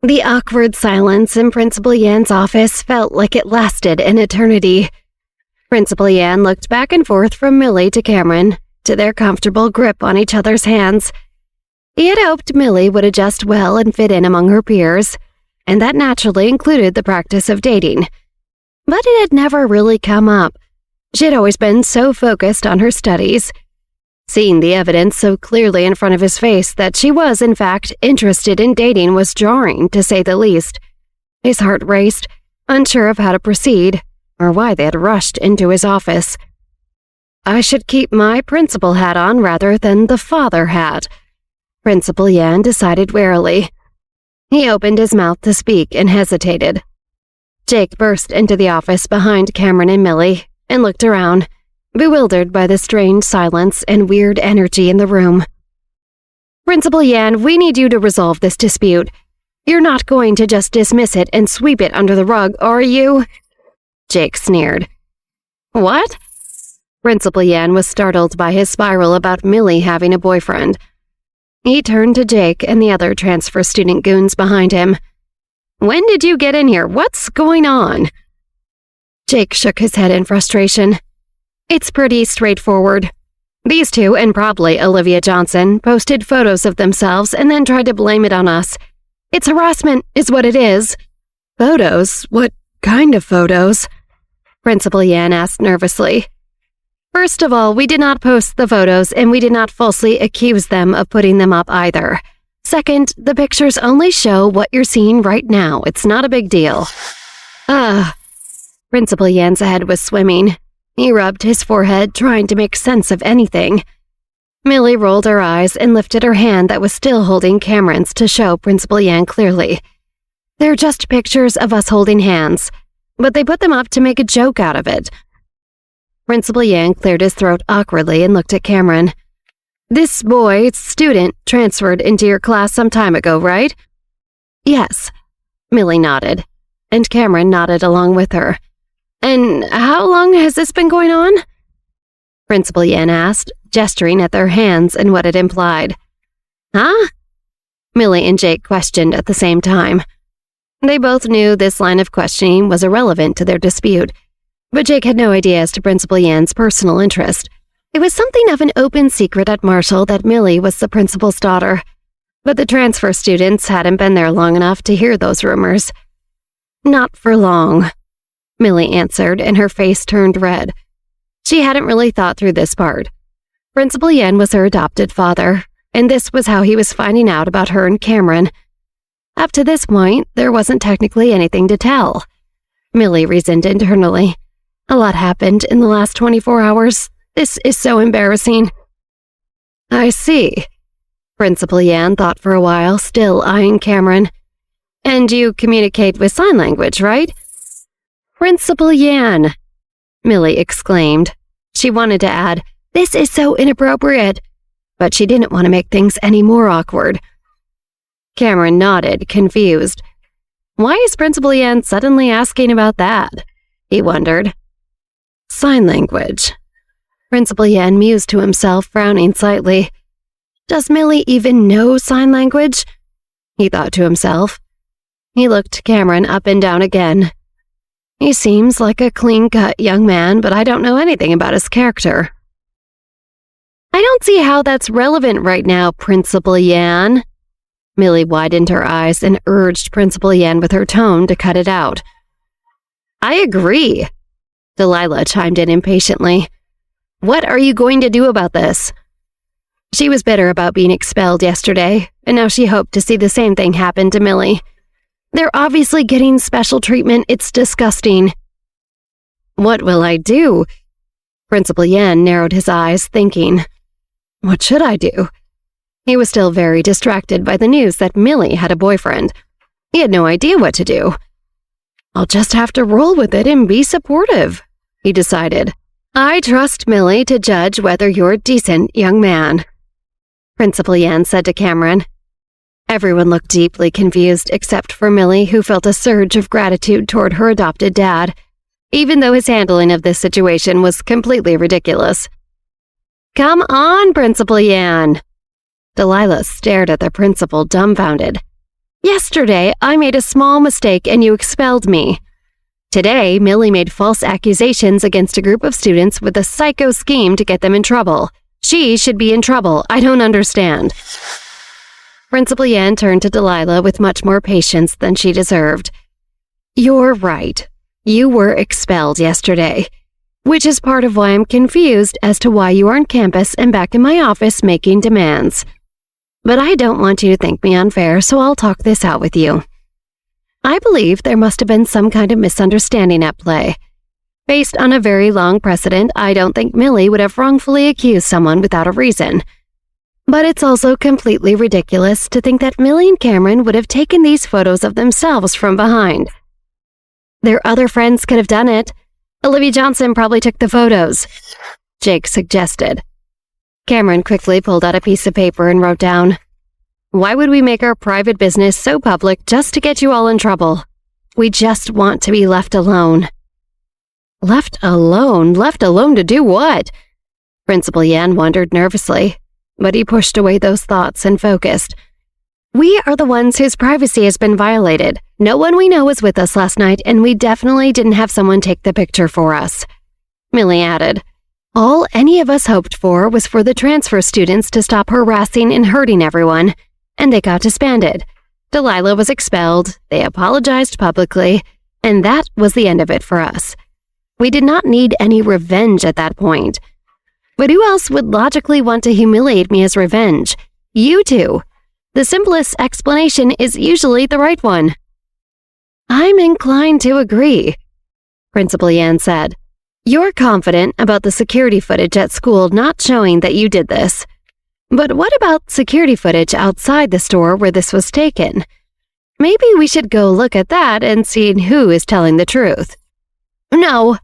The awkward silence in Principal Yan's office felt like it lasted an eternity. Principal Yan looked back and forth from Millie to Cameron, to their comfortable grip on each other's hands. He had hoped Millie would adjust well and fit in among her peers, and that naturally included the practice of dating. But it had never really come up. She had always been so focused on her studies. Seeing the evidence so clearly in front of his face that she was, in fact, interested in dating was jarring, to say the least. His heart raced, unsure of how to proceed, or why they had rushed into his office. I should keep my principal hat on rather than the father hat, Principal Yan decided warily. He opened his mouth to speak and hesitated. Jake burst into the office behind Cameron and Millie and looked around, bewildered by the strange silence and weird energy in the room. Principal Yan, we need you to resolve this dispute. You're not going to just dismiss it and sweep it under the rug, are you? Jake sneered. What? Principal Yan was startled by his spiral about Millie having a boyfriend. He turned to Jake and the other transfer student goons behind him. When did you get in here? What's going on? Jake shook his head in frustration. It's pretty straightforward. These two, and probably Olivia Johnson, posted photos of themselves and then tried to blame it on us. It's harassment, is what it is. Photos? What kind of photos? Principal Yan asked nervously. First of all, we did not post the photos, and we did not falsely accuse them of putting them up either. Second, the pictures only show what you're seeing right now. It's not a big deal. Principal Yan's head was swimming. He rubbed his forehead, trying to make sense of anything. Millie rolled her eyes and lifted her hand that was still holding Cameron's to show Principal Yan clearly. They're just pictures of us holding hands, but they put them up to make a joke out of it. Principal Yan cleared his throat awkwardly and looked at Cameron. This boy, student, transferred into your class some time ago, right? Yes. Millie nodded, and Cameron nodded along with her. And how long has this been going on? Principal Yan asked, gesturing at their hands and what it implied. Huh? Millie and Jake questioned at the same time. They both knew this line of questioning was irrelevant to their dispute, but Jake had no idea as to Principal Yan's personal interest. It was something of an open secret at Marshall that Millie was the principal's daughter, but the transfer students hadn't been there long enough to hear those rumors. Not for long, Millie answered, and her face turned red. She hadn't really thought through this part. Principal Yan was her adopted father, and this was how he was finding out about her and Cameron. Up to this point, there wasn't technically anything to tell. Millie reasoned internally. A lot happened in the last 24 hours. This is so embarrassing. I see. Principal Yan thought for a while, still eyeing Cameron. And you communicate with sign language, right? Principal Yan, Millie exclaimed. She wanted to add, this is so inappropriate, but she didn't want to make things any more awkward. Cameron nodded, confused. Why is Principal Yan suddenly asking about that? He wondered. Sign language. Principal Yan mused to himself, frowning slightly. Does Millie even know sign language? He thought to himself. He looked Cameron up and down again. He seems like a clean-cut young man, but I don't know anything about his character. I don't see how that's relevant right now, Principal Yan. Millie widened her eyes and urged Principal Yan with her tone to cut it out. I agree, Delilah chimed in impatiently. What are you going to do about this? She was bitter about being expelled yesterday, and now she hoped to see the same thing happen to Millie. They're obviously getting special treatment. It's disgusting. What will I do? Principal Yan narrowed his eyes, thinking. What should I do? He was still very distracted by the news that Millie had a boyfriend. He had no idea what to do. I'll just have to roll with it and be supportive, he decided. I trust Millie to judge whether you're a decent young man, Principal Yan said to Cameron. Everyone looked deeply confused except for Millie, who felt a surge of gratitude toward her adopted dad, even though his handling of this situation was completely ridiculous. Come on, Principal Yan. Delilah stared at the principal, dumbfounded. Yesterday, I made a small mistake and you expelled me. Today, Millie made false accusations against a group of students with a psycho scheme to get them in trouble. She should be in trouble. I don't understand. Principal Yan turned to Delilah with much more patience than she deserved. You're right. You were expelled yesterday, which is part of why I'm confused as to why you are on campus and back in my office making demands. But I don't want you to think me unfair, so I'll talk this out with you. I believe there must have been some kind of misunderstanding at play. Based on a very long precedent, I don't think Millie would have wrongfully accused someone without a reason. But it's also completely ridiculous to think that Millie and Cameron would have taken these photos of themselves from behind. Their other friends could have done it. Olivia Johnson probably took the photos, Jake suggested. Cameron quickly pulled out a piece of paper and wrote down, "Why would we make our private business so public just to get you all in trouble? We just want to be left alone." Left alone? Left alone to do what? Principal Yan wondered nervously, but he pushed away those thoughts and focused. We are the ones whose privacy has been violated. No one we know was with us last night, and we definitely didn't have someone take the picture for us. Millie added, all any of us hoped for was for the transfer students to stop harassing and hurting everyone, and they got disbanded. Delilah was expelled, they apologized publicly, and that was the end of it for us. We did not need any revenge at that point. But who else would logically want to humiliate me as revenge? You two. The simplest explanation is usually the right one. I'm inclined to agree, Principal Yan said. You're confident about the security footage at school not showing that you did this. But what about security footage outside the store where this was taken? Maybe we should go look at that and see who is telling the truth. No,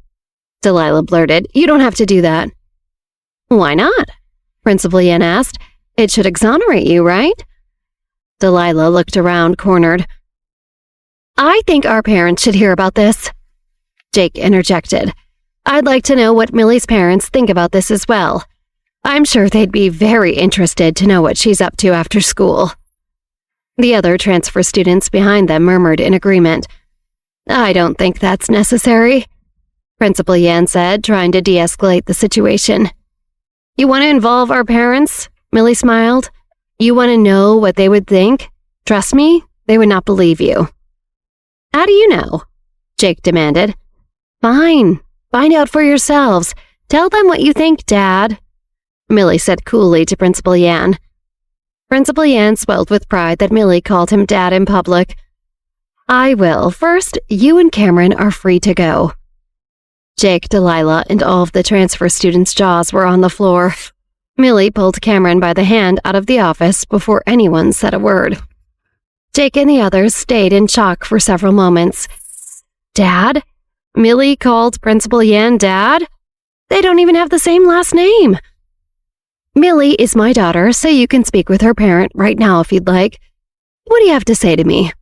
Delilah blurted. You don't have to do that. Why not? Principal Yan asked. It should exonerate you, right? Delilah looked around, cornered. I think our parents should hear about this, Jake interjected. I'd like to know what Millie's parents think about this as well. I'm sure they'd be very interested to know what she's up to after school. The other transfer students behind them murmured in agreement. I don't think that's necessary, Principal Yan said, trying to de-escalate the situation. You want to involve our parents? Millie smiled. You want to know what they would think? Trust me, they would not believe you. How do you know? Jake demanded. Fine. Find out for yourselves. Tell them what you think, Dad, Millie said coolly to Principal Yan. Principal Yan swelled with pride that Millie called him Dad in public. I will. First, you and Cameron are free to go. Jake, Delilah, and all of the transfer students' jaws were on the floor. Millie pulled Cameron by the hand out of the office before anyone said a word. Jake and the others stayed in shock for several moments. Dad? Millie called Principal Yan Dad? They don't even have the same last name. Millie is my daughter, so you can speak with her parent right now if you'd like. What do you have to say to me?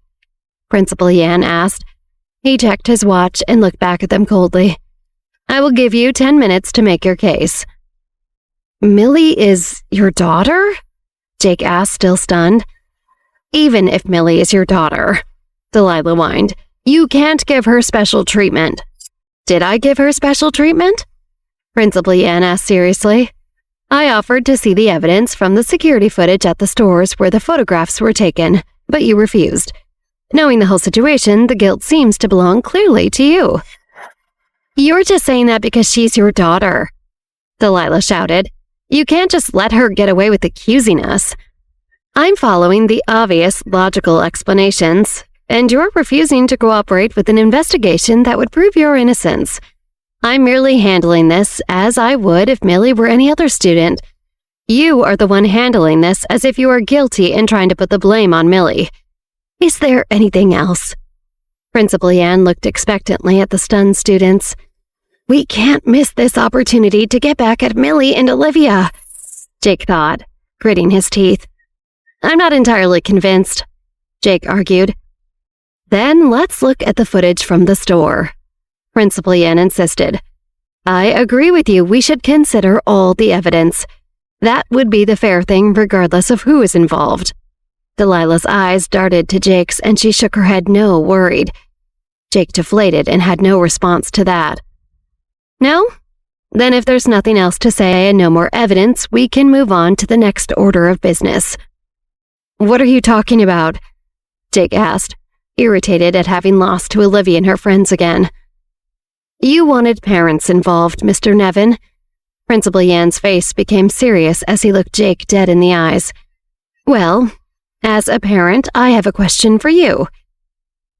Principal Yan asked. He checked his watch and looked back at them coldly. I will give you 10 minutes to make your case. Millie is your daughter? Jake asked, still stunned. Even if Millie is your daughter, Delilah whined, you can't give her special treatment. Did I give her special treatment? Principal Yan asked seriously. I offered to see the evidence from the security footage at the stores where the photographs were taken, but you refused. Knowing the whole situation, the guilt seems to belong clearly to you. You're just saying that because she's your daughter, Delilah shouted. You can't just let her get away with accusing us. I'm following the obvious logical explanations, and you're refusing to cooperate with an investigation that would prove your innocence. I'm merely handling this as I would if Millie were any other student. You are the one handling this as if you are guilty and trying to put the blame on Millie. Is there anything else? Principal Yan looked expectantly at the stunned students. We can't miss this opportunity to get back at Millie and Olivia, Jake thought, gritting his teeth. I'm not entirely convinced, Jake argued. Then let's look at the footage from the store, Principal Yan insisted. I agree with you. We should consider all the evidence. That would be the fair thing regardless of who is involved. Delilah's eyes darted to Jake's and she shook her head no, worried. Jake deflated and had no response to that. No? Then if there's nothing else to say and no more evidence, we can move on to the next order of business. What are you talking about? Jake asked, irritated at having lost to Olivia and her friends again. You wanted parents involved, Mr. Nevin. Principal Yan's face became serious as he looked Jake dead in the eyes. Well, as a parent, I have a question for you.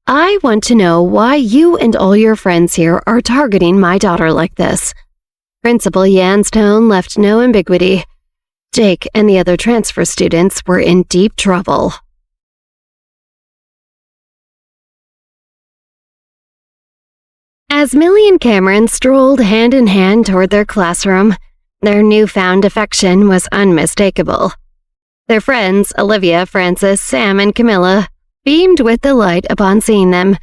I want to know why you and all your friends here are targeting my daughter like this. Principal Yan's tone left no ambiguity. Jake and the other transfer students were in deep trouble. As Millie and Cameron strolled hand in hand toward their classroom, their newfound affection was unmistakable. Their friends, Olivia, Frances, Sam, and Camilla, beamed with delight upon seeing them,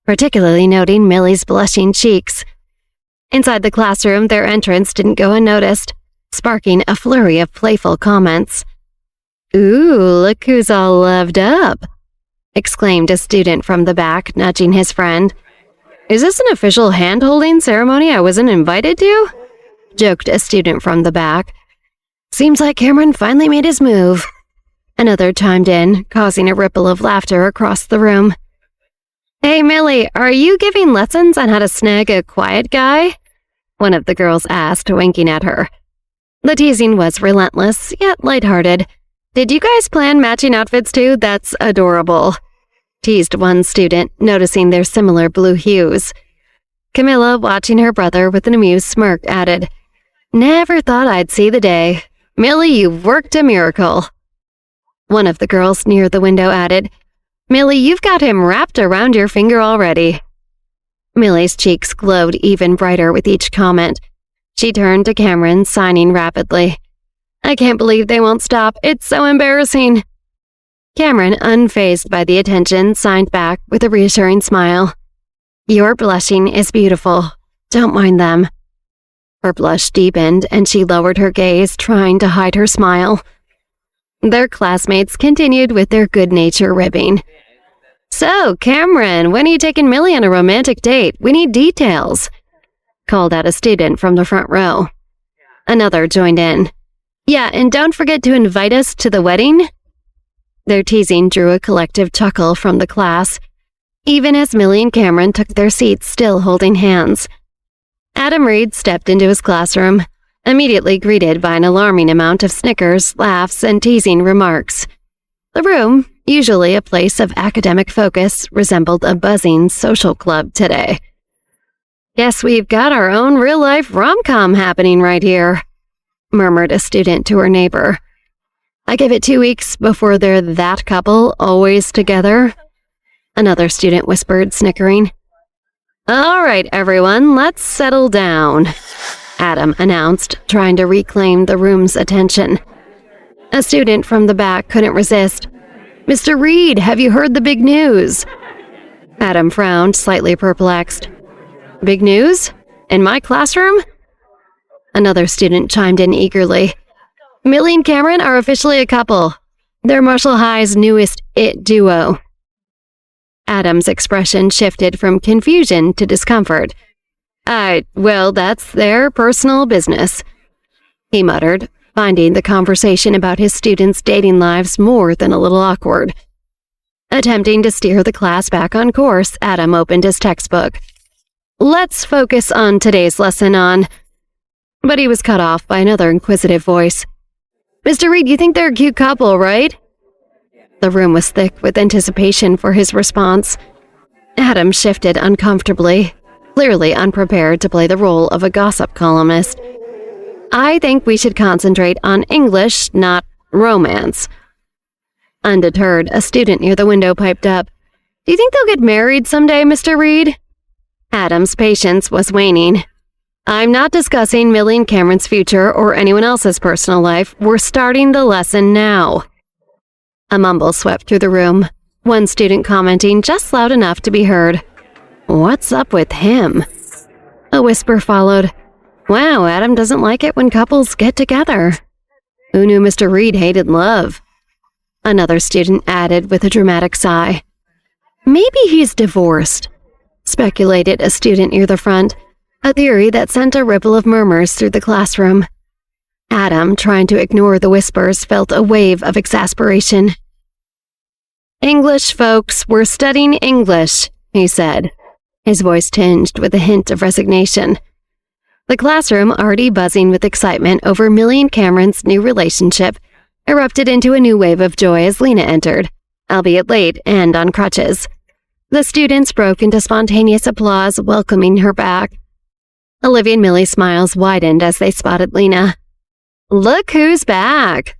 particularly noting Millie's blushing cheeks. Inside the classroom, their entrance didn't go unnoticed, sparking a flurry of playful comments. "Ooh, look who's all loved up," exclaimed a student from the back, nudging his friend. "Is this an official hand-holding ceremony I wasn't invited to?" joked a student from the back. "Seems like Cameron finally made his move." Another chimed in, causing a ripple of laughter across the room. "Hey, Millie, are you giving lessons on how to snag a quiet guy?" one of the girls asked, winking at her. The teasing was relentless, yet lighthearted. "Did you guys plan matching outfits too? That's adorable," teased one student, noticing their similar blue hues. Camilla, watching her brother with an amused smirk, added, "Never thought I'd see the day. Millie, you've worked a miracle." One of the girls near the window added, "Millie, you've got him wrapped around your finger already." Millie's cheeks glowed even brighter with each comment. She turned to Cameron, signing rapidly. "I can't believe they won't stop. It's so embarrassing." Cameron, unfazed by the attention, signed back with a reassuring smile. "Your blushing is beautiful. Don't mind them." Her blush deepened, and she lowered her gaze, trying to hide her smile. Their classmates continued with their good-natured ribbing. "So, Cameron, when are you taking Millie on a romantic date? We need details," called out a student from the front row. Another joined in. "Yeah, and don't forget to invite us to the wedding." Their teasing drew a collective chuckle from the class, even as Millie and Cameron took their seats, still holding hands. Adam Reed stepped into his classroom, immediately greeted by an alarming amount of snickers, laughs, and teasing remarks. The room, usually a place of academic focus, resembled a buzzing social club today. "Guess we've got our own real-life rom-com happening right here," murmured a student to her neighbor. "I give it 2 weeks before they're that couple, always together," another student whispered, snickering. "All right, everyone, let's settle down," Adam announced, trying to reclaim the room's attention. A student from the back couldn't resist. "Mr. Reed, have you heard the big news?" Adam frowned, slightly perplexed. "Big news? In my classroom?" Another student chimed in eagerly. "Millie and Cameron are officially a couple. They're Marshall High's newest IT duo." Adam's expression shifted from confusion to discomfort. Well, that's their personal business," he muttered, finding the conversation about his students' dating lives more than a little awkward. Attempting to steer the class back on course, Adam opened his textbook. "Let's focus on today's lesson on—" But he was cut off by another inquisitive voice. "Mr. Reed, you think they're a cute couple, right?" The room was thick with anticipation for his response. Adam shifted uncomfortably, clearly unprepared to play the role of a gossip columnist. "I think we should concentrate on English, not romance." Undeterred, a student near the window piped up. "Do you think they'll get married someday, Mr. Reed?" Adam's patience was waning. "I'm not discussing Millie and Cameron's future or anyone else's personal life. We're starting the lesson now." A mumble swept through the room, one student commenting just loud enough to be heard. "What's up with him?" A whisper followed. "Wow, Adam doesn't like it when couples get together. Who knew Mr. Reed hated love?" Another student added with a dramatic sigh. Maybe he's divorced, speculated a student near the front, a theory that sent a ripple of murmurs through the classroom. Adam, trying to ignore the whispers, felt a wave of exasperation. English, folks, we're studying English, he said, his voice tinged with a hint of resignation. The classroom, already buzzing with excitement over Millie and Cameron's new relationship, erupted into a new wave of joy as Lena entered, albeit late and on crutches. The students broke into spontaneous applause, welcoming her back. Olivia and Millie's smiles widened as they spotted Lena. Look who's back,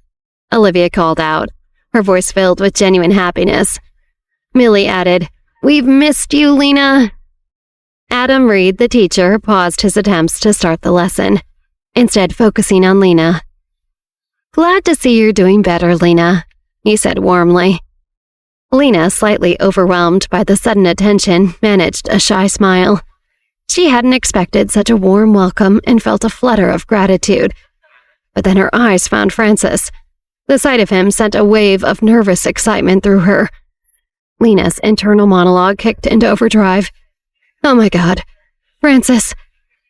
Olivia called out, her voice filled with genuine happiness. Millie added, We've missed you, Lena. Adam Reed, the teacher, paused his attempts to start the lesson, instead focusing on Lena. Glad to see you're doing better, Lena, he said warmly. Lena, slightly overwhelmed by the sudden attention, managed a shy smile. She hadn't expected such a warm welcome and felt a flutter of gratitude. But then her eyes found Francis. The sight of him sent a wave of nervous excitement through her. Lena's internal monologue kicked into overdrive. Oh my God, Francis.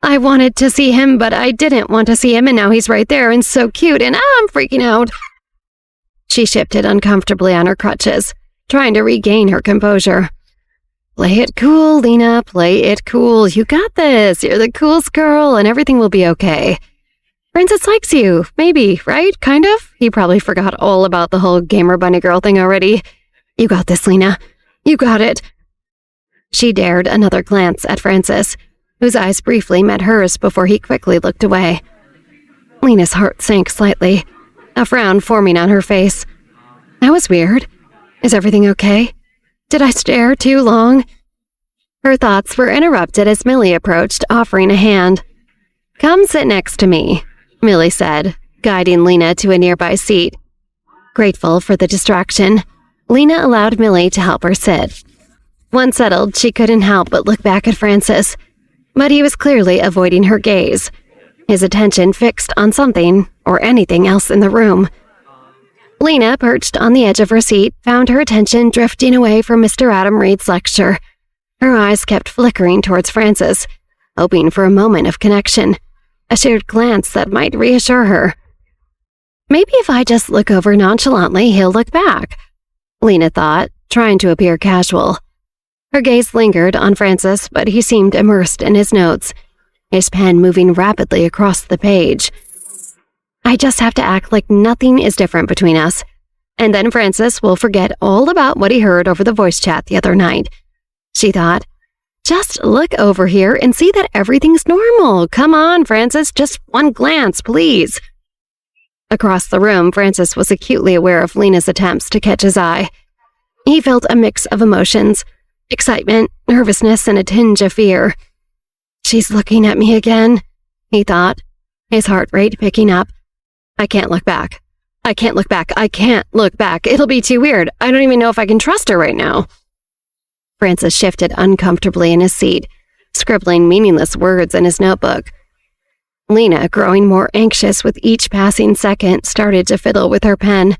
I wanted to see him, but I didn't want to see him, and now he's right there and so cute, and I'm freaking out. She shifted uncomfortably on her crutches, trying to regain her composure. Play it cool, Lena, play it cool. You got this. You're the coolest girl, and everything will be okay. Francis likes you, maybe, right? Kind of? He probably forgot all about the whole gamer bunny girl thing already. You got this, Lena. You got it. She dared another glance at Francis, whose eyes briefly met hers before he quickly looked away. Lena's heart sank slightly, a frown forming on her face. That was weird. Is everything okay? Did I stare too long? Her thoughts were interrupted as Millie approached, offering a hand. Come sit next to me, Millie said, guiding Lena to a nearby seat. Grateful for the distraction, Lena allowed Millie to help her sit. Once settled, she couldn't help but look back at Francis, but he was clearly avoiding her gaze, his attention fixed on something or anything else in the room. Lena, perched on the edge of her seat, found her attention drifting away from Mr. Adam Reed's lecture. Her eyes kept flickering towards Francis, hoping for a moment of connection, a shared glance that might reassure her. Maybe if I just look over nonchalantly, he'll look back, Lena thought, trying to appear casual. Her gaze lingered on Francis, but he seemed immersed in his notes, his pen moving rapidly across the page. I just have to act like nothing is different between us, and then Francis will forget all about what he heard over the voice chat the other night, she thought. Just look over here and see that everything's normal. Come on, Francis, just one glance, please. Across the room, Francis was acutely aware of Lena's attempts to catch his eye. He felt a mix of emotions, excitement, nervousness, and a tinge of fear. She's looking at me again, he thought, his heart rate picking up. I can't look back. I can't look back. I can't look back. It'll be too weird. I don't even know if I can trust her right now. Francis shifted uncomfortably in his seat, scribbling meaningless words in his notebook. Lena, growing more anxious with each passing second, started to fiddle with her pen.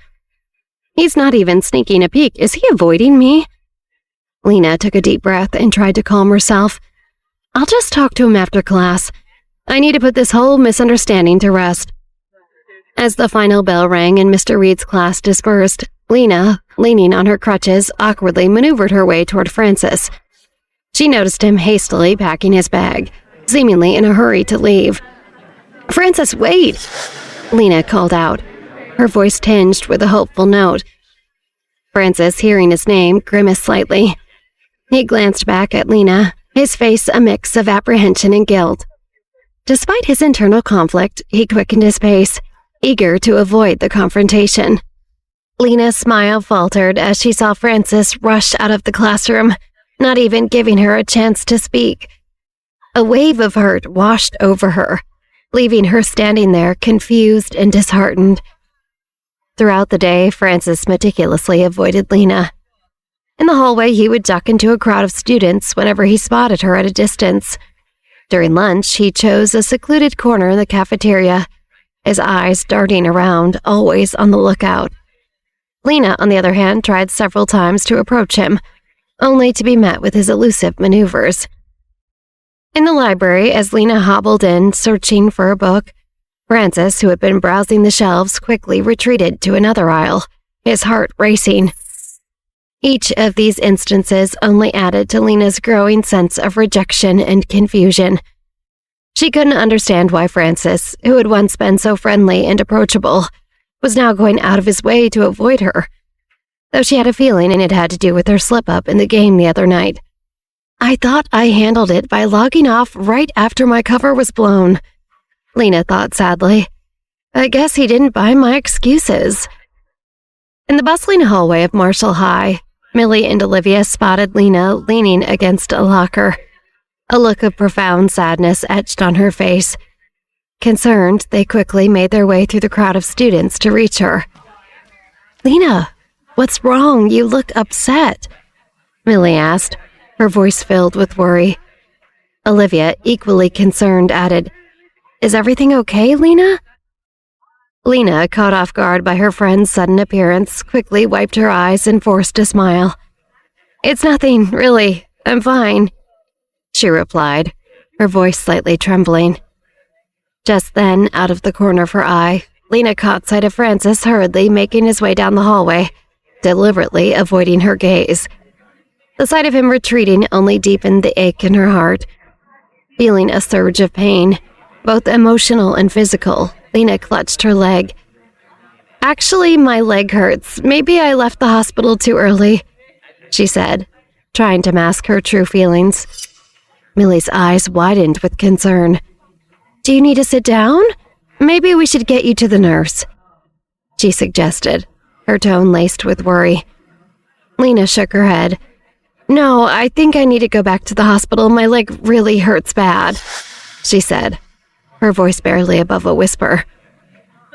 He's not even sneaking a peek. Is he avoiding me? Lena took a deep breath and tried to calm herself. I'll just talk to him after class. I need to put this whole misunderstanding to rest. As the final bell rang and Mr. Reed's class dispersed, Lena, leaning on her crutches, awkwardly maneuvered her way toward Francis. She noticed him hastily packing his bag, seemingly in a hurry to leave. Francis, wait! Lena called out, her voice tinged with a hopeful note. Francis, hearing his name, grimaced slightly. He glanced back at Lena, his face a mix of apprehension and guilt. Despite his internal conflict, he quickened his pace, eager to avoid the confrontation. Lena's smile faltered as she saw Francis rush out of the classroom, not even giving her a chance to speak. A wave of hurt washed over her, leaving her standing there confused and disheartened. Throughout the day, Francis meticulously avoided Lena. In the hallway, he would duck into a crowd of students whenever he spotted her at a distance. During lunch, he chose a secluded corner in the cafeteria, his eyes darting around, always on the lookout. Lena, on the other hand, tried several times to approach him, only to be met with his elusive maneuvers. In the library, as Lena hobbled in, searching for a book, Francis, who had been browsing the shelves, quickly retreated to another aisle, his heart racing. Each of these instances only added to Lena's growing sense of rejection and confusion. She couldn't understand why Francis, who had once been so friendly and approachable, was now going out of his way to avoid her, though she had a feeling it had to do with her slip-up in the game the other night. "I thought I handled it by logging off right after my cover was blown," Lena thought sadly. "I guess he didn't buy my excuses." In the bustling hallway of Marshall High, Millie and Olivia spotted Lena leaning against a locker. A look of profound sadness etched on her face. Concerned, they quickly made their way through the crowd of students to reach her. "Lena, what's wrong? You look upset," Millie asked, her voice filled with worry. Olivia, equally concerned, added, "Is everything okay, Lena?" Lena, caught off guard by her friend's sudden appearance, quickly wiped her eyes and forced a smile. "It's nothing, really. I'm fine," she replied, her voice slightly trembling. Just then, out of the corner of her eye, Lena caught sight of Francis hurriedly making his way down the hallway, deliberately avoiding her gaze. The sight of him retreating only deepened the ache in her heart. Feeling a surge of pain, both emotional and physical, Lena clutched her leg. "Actually, my leg hurts. Maybe I left the hospital too early," she said, trying to mask her true feelings. Millie's eyes widened with concern. "Do you need to sit down? Maybe we should get you to the nurse," she suggested, her tone laced with worry. Lena shook her head. "No, I think I need to go back to the hospital. My leg really hurts bad," she said, her voice barely above a whisper.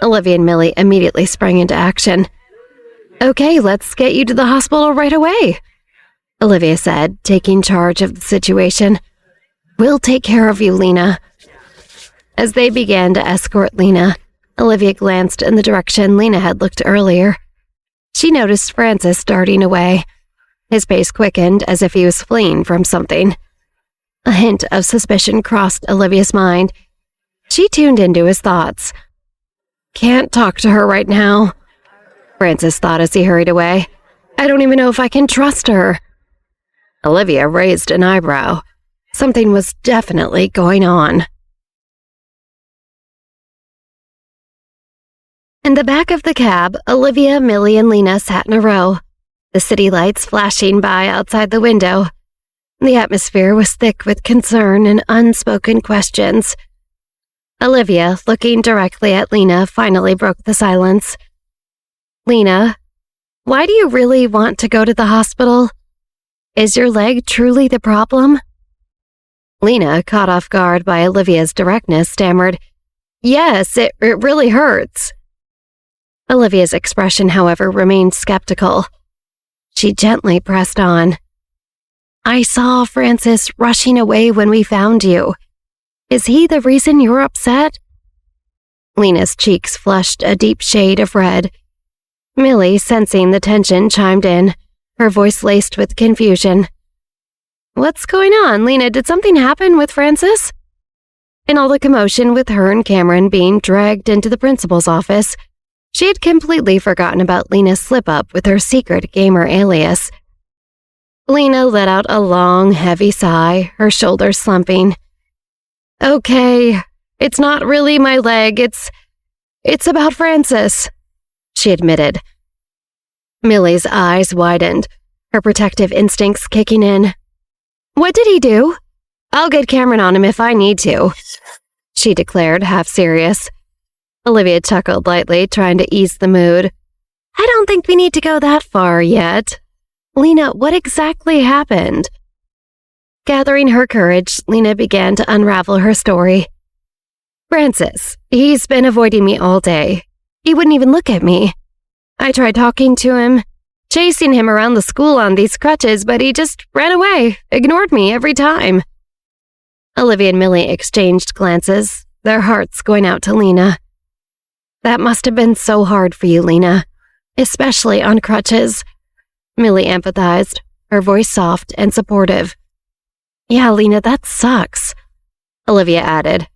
Olivia and Millie immediately sprang into action. "Okay, let's get you to the hospital right away," Olivia said, taking charge of the situation. "We'll take care of you, Lena." As they began to escort Lena, Olivia glanced in the direction Lena had looked earlier. She noticed Francis darting away. His pace quickened as if he was fleeing from something. A hint of suspicion crossed Olivia's mind. She tuned into his thoughts. "Can't talk to her right now," Francis thought as he hurried away. "I don't even know if I can trust her." Olivia raised an eyebrow. Something was definitely going on. In the back of the cab, Olivia, Millie, and Lena sat in a row, the city lights flashing by outside the window. The atmosphere was thick with concern and unspoken questions. Olivia, looking directly at Lena, finally broke the silence. "Lena, why do you really want to go to the hospital? Is your leg truly the problem?" Lena, caught off guard by Olivia's directness, stammered, "Yes, it really hurts." Olivia's expression, however, remained skeptical. She gently pressed on. "I saw Francis rushing away when we found you. Is he the reason you're upset?" Lena's cheeks flushed a deep shade of red. Millie, sensing the tension, chimed in, her voice laced with confusion. "What's going on, Lena? Did something happen with Francis?" In all the commotion with her and Cameron being dragged into the principal's office, she had completely forgotten about Lena's slip-up with her secret gamer alias. Lena let out a long, heavy sigh, her shoulders slumping. "Okay, it's not really my leg, it's about Francis," she admitted. Millie's eyes widened, her protective instincts kicking in. "What did he do? I'll get Cameron on him if I need to," she declared, half serious. Olivia chuckled lightly, trying to ease the mood. "I don't think we need to go that far yet. Lena, what exactly happened?" Gathering her courage, Lena began to unravel her story. "Francis, he's been avoiding me all day. He wouldn't even look at me. I tried talking to him, chasing him around the school on these crutches, but he just ran away, ignored me every time." Olivia and Millie exchanged glances, their hearts going out to Lena. "That must have been so hard for you, Lena. especially on crutches. Millie empathized, her voice soft and supportive. Yeah, Lena, that sucks, Olivia added,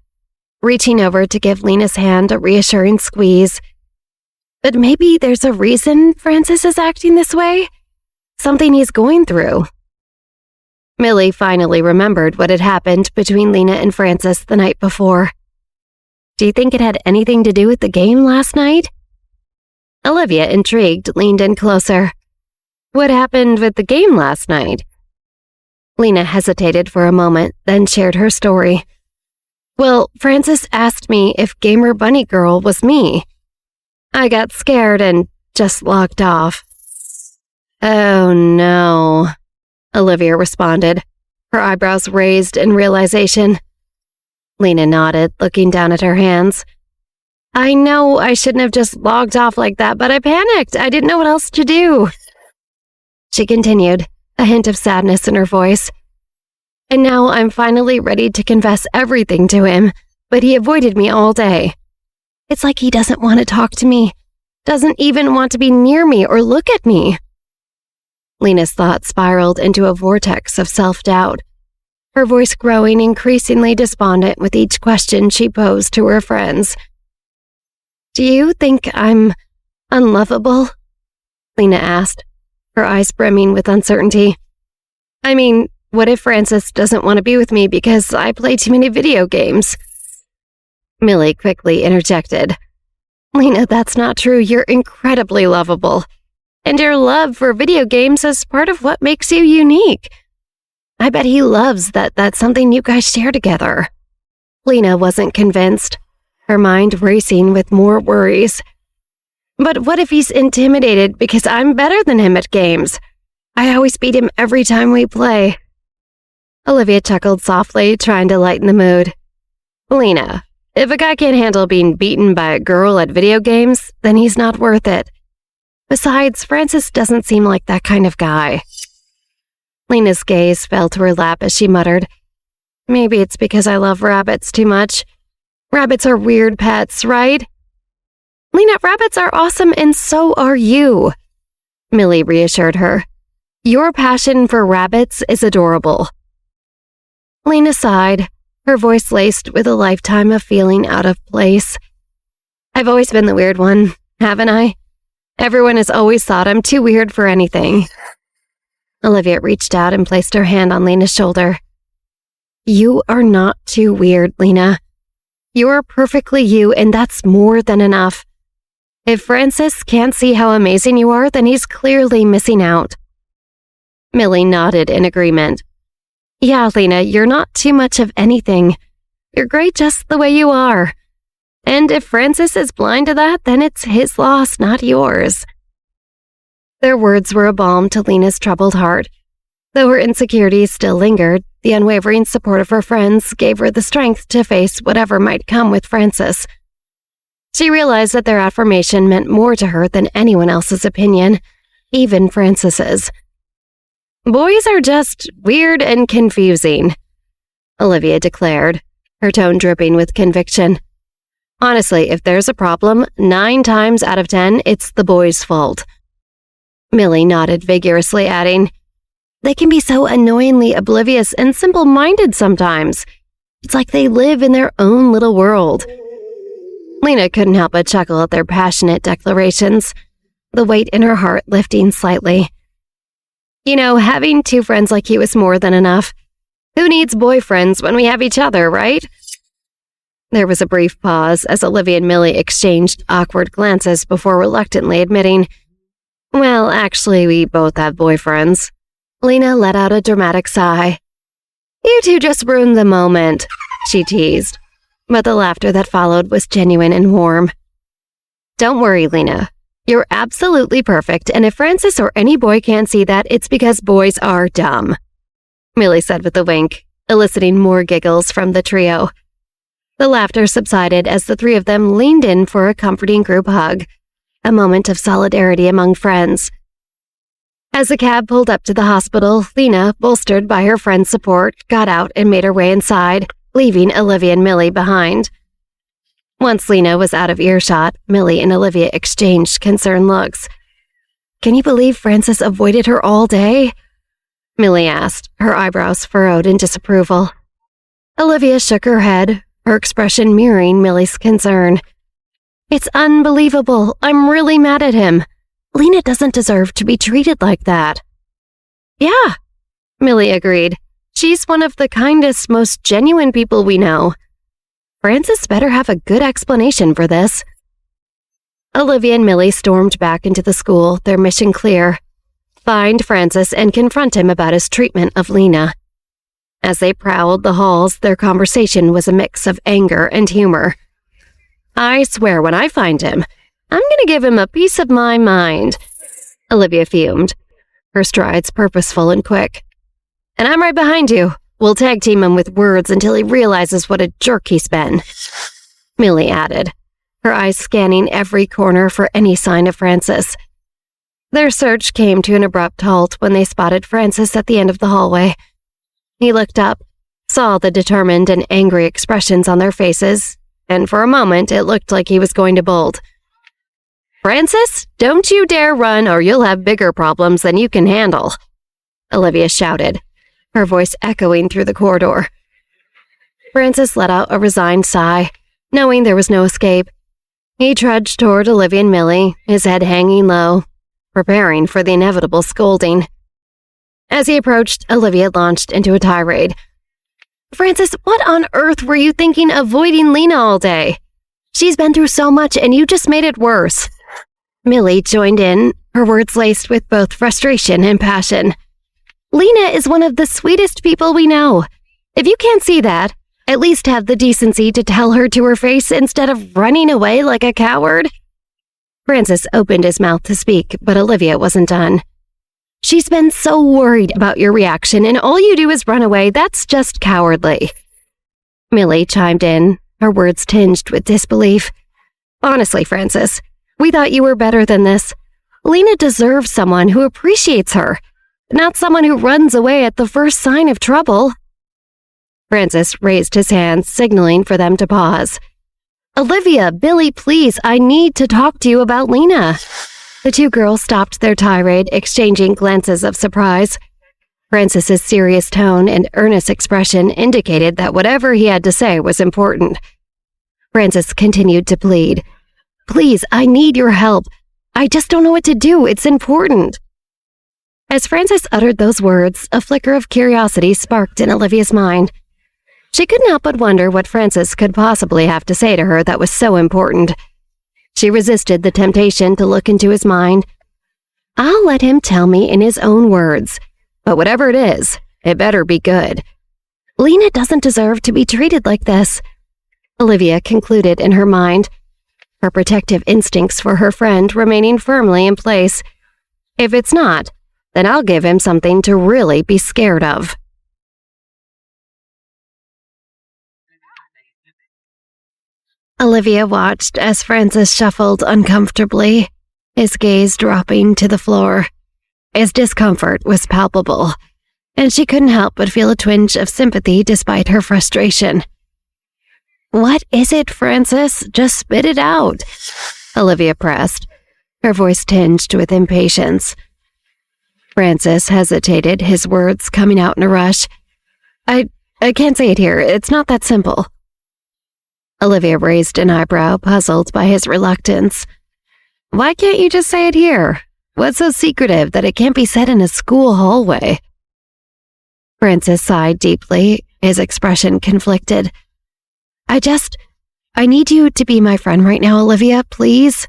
reaching over to give Lena's hand a reassuring squeeze. But maybe there's a reason Francis is acting this way? Something he's going through. Millie finally remembered what had happened between Lena and Francis the night before. Do you think it had anything to do with the game last night? Olivia, intrigued, leaned in closer. What happened with the game last night? Lena hesitated for a moment, then shared her story. Well, Francis asked me if Gamer Bunny Girl was me. I got scared and just logged off. Oh no, Olivia responded, her eyebrows raised in realization. Lena nodded, looking down at her hands. I know I shouldn't have just logged off like that, but I panicked. I didn't know what else to do. She continued, a hint of sadness in her voice. And now I'm finally ready to confess everything to him, but he avoided me all day. It's like he doesn't want to talk to me, doesn't even want to be near me or look at me. Lena's thoughts spiraled into a vortex of self-doubt, her voice growing increasingly despondent with each question she posed to her friends. Do you think I'm unlovable? Lena asked, her eyes brimming with uncertainty. I mean, what if Francis doesn't want to be with me because I play too many video games? Millie quickly interjected. Lena, that's not true. You're incredibly lovable. And your love for video games is part of what makes you unique. I bet he loves that that's something you guys share together. Lena wasn't convinced, her mind racing with more worries. But what if he's intimidated because I'm better than him at games? I always beat him every time we play. Olivia chuckled softly, trying to lighten the mood. Lena, if a guy can't handle being beaten by a girl at video games, then he's not worth it. Besides, Francis doesn't seem like that kind of guy. Lena's gaze fell to her lap as she muttered, Maybe it's because I love rabbits too much. Rabbits are weird pets, right? Lena, rabbits are awesome and so are you, Millie reassured her. Your passion for rabbits is adorable. Lena sighed, her voice laced with a lifetime of feeling out of place. I've always been the weird one, haven't I? Everyone has always thought I'm too weird for anything. Olivia reached out and placed her hand on Lena's shoulder. You are not too weird, Lena. You are perfectly you, and that's more than enough. If Francis can't see how amazing you are, then he's clearly missing out. Millie nodded in agreement. Yeah, Lena, you're not too much of anything. You're great just the way you are. And if Francis is blind to that, then it's his loss, not yours. Their words were a balm to Lena's troubled heart. Though her insecurities still lingered, the unwavering support of her friends gave her the strength to face whatever might come with Francis. She realized that their affirmation meant more to her than anyone else's opinion, even Francis's. Boys are just weird and confusing, Olivia declared, her tone dripping with conviction. Honestly, if there's a problem, 9 times out of 10, it's the boys' fault. Millie nodded vigorously, adding, They can be so annoyingly oblivious and simple-minded sometimes. It's like they live in their own little world. Lena couldn't help but chuckle at their passionate declarations, the weight in her heart lifting slightly. You know, having 2 friends like you is more than enough. Who needs boyfriends when we have each other, right? There was a brief pause as Olivia and Millie exchanged awkward glances before reluctantly admitting, Well, actually, we both have boyfriends. Lena let out a dramatic sigh. You two just ruined the moment, she teased, but the laughter that followed was genuine and warm. Don't worry, Lena. You're absolutely perfect, and if Francis or any boy can't see that, it's because boys are dumb, Millie said with a wink, eliciting more giggles from the trio. The laughter subsided as the 3 of them leaned in for a comforting group hug, a moment of solidarity among friends. As the cab pulled up to the hospital, Lena, bolstered by her friend's support, got out and made her way inside, leaving Olivia and Millie behind. Once Lena was out of earshot, Millie and Olivia exchanged concerned looks, Can you believe Frances avoided her all day?" Millie asked, her eyebrows furrowed in disapproval. Olivia shook her head, her expression mirroring Millie's concern. "It's unbelievable. I'm really mad at him. Lena doesn't deserve to be treated like that." "Yeah," Millie agreed. "She's one of the kindest, most genuine people we know. Frances better have a good explanation for this." Olivia and Millie stormed back into the school, their mission clear: find Frances and confront him about his treatment of Lena. As they prowled the halls, their conversation was a mix of anger and humor. "I swear when I find him, I'm going to give him a piece of my mind," Olivia fumed, her strides purposeful and quick. "And I'm right behind you. We'll tag team him with words until he realizes what a jerk he's been," Millie added, her eyes scanning every corner for any sign of Frances. Their search came to an abrupt halt when they spotted Frances at the end of the hallway. He looked up, saw the determined and angry expressions on their faces, and for a moment it looked like he was going to bolt. "Frances, don't you dare run or you'll have bigger problems than you can handle," Olivia shouted, her voice echoing through the corridor. Frances let out a resigned sigh, knowing there was no escape. He trudged toward Olivia and Millie, his head hanging low, preparing for the inevitable scolding. As he approached, Olivia launched into a tirade. "Frances, what on earth were you thinking avoiding Lena all day? She's been through so much and you just made it worse." Millie joined in, her words laced with both frustration and passion. "Lena is one of the sweetest people we know. If you can't see that, at least have the decency to tell her to her face instead of running away like a coward." Frances opened his mouth to speak, but Olivia wasn't done. "She's been so worried about your reaction, and all you do is run away. That's just cowardly." Millie chimed in, her words tinged with disbelief. "Honestly, Frances, we thought you were better than this. Lena deserves someone who appreciates her, not someone who runs away at the first sign of trouble." Frances raised his hand, signaling for them to pause. "Olivia, Billy, please, I need to talk to you about Lena." The two girls stopped their tirade, exchanging glances of surprise. Frances's serious tone and earnest expression indicated that whatever he had to say was important. Frances continued to plead. "Please, I need your help. I just don't know what to do. It's important." As Frances uttered those words, a flicker of curiosity sparked in Olivia's mind. She couldn't help but wonder what Frances could possibly have to say to her that was so important. She resisted the temptation to look into his mind. "I'll let him tell me in his own words, but whatever it is, it better be good. Lena doesn't deserve to be treated like this," Olivia concluded in her mind, her protective instincts for her friend remaining firmly in place. "If it's not, then I'll give him something to really be scared of." Olivia watched as Frances shuffled uncomfortably, his gaze dropping to the floor. His discomfort was palpable, and she couldn't help but feel a twinge of sympathy despite her frustration. "What is it, Frances? Just spit it out," Olivia pressed, her voice tinged with impatience. Frances hesitated, his words coming out in a rush. I can't say it here. It's not that simple." Olivia raised an eyebrow, puzzled by his reluctance. "Why can't you just say it here? What's so secretive that it can't be said in a school hallway?" Frances sighed deeply, his expression conflicted. I need you to be my friend right now, Olivia, please."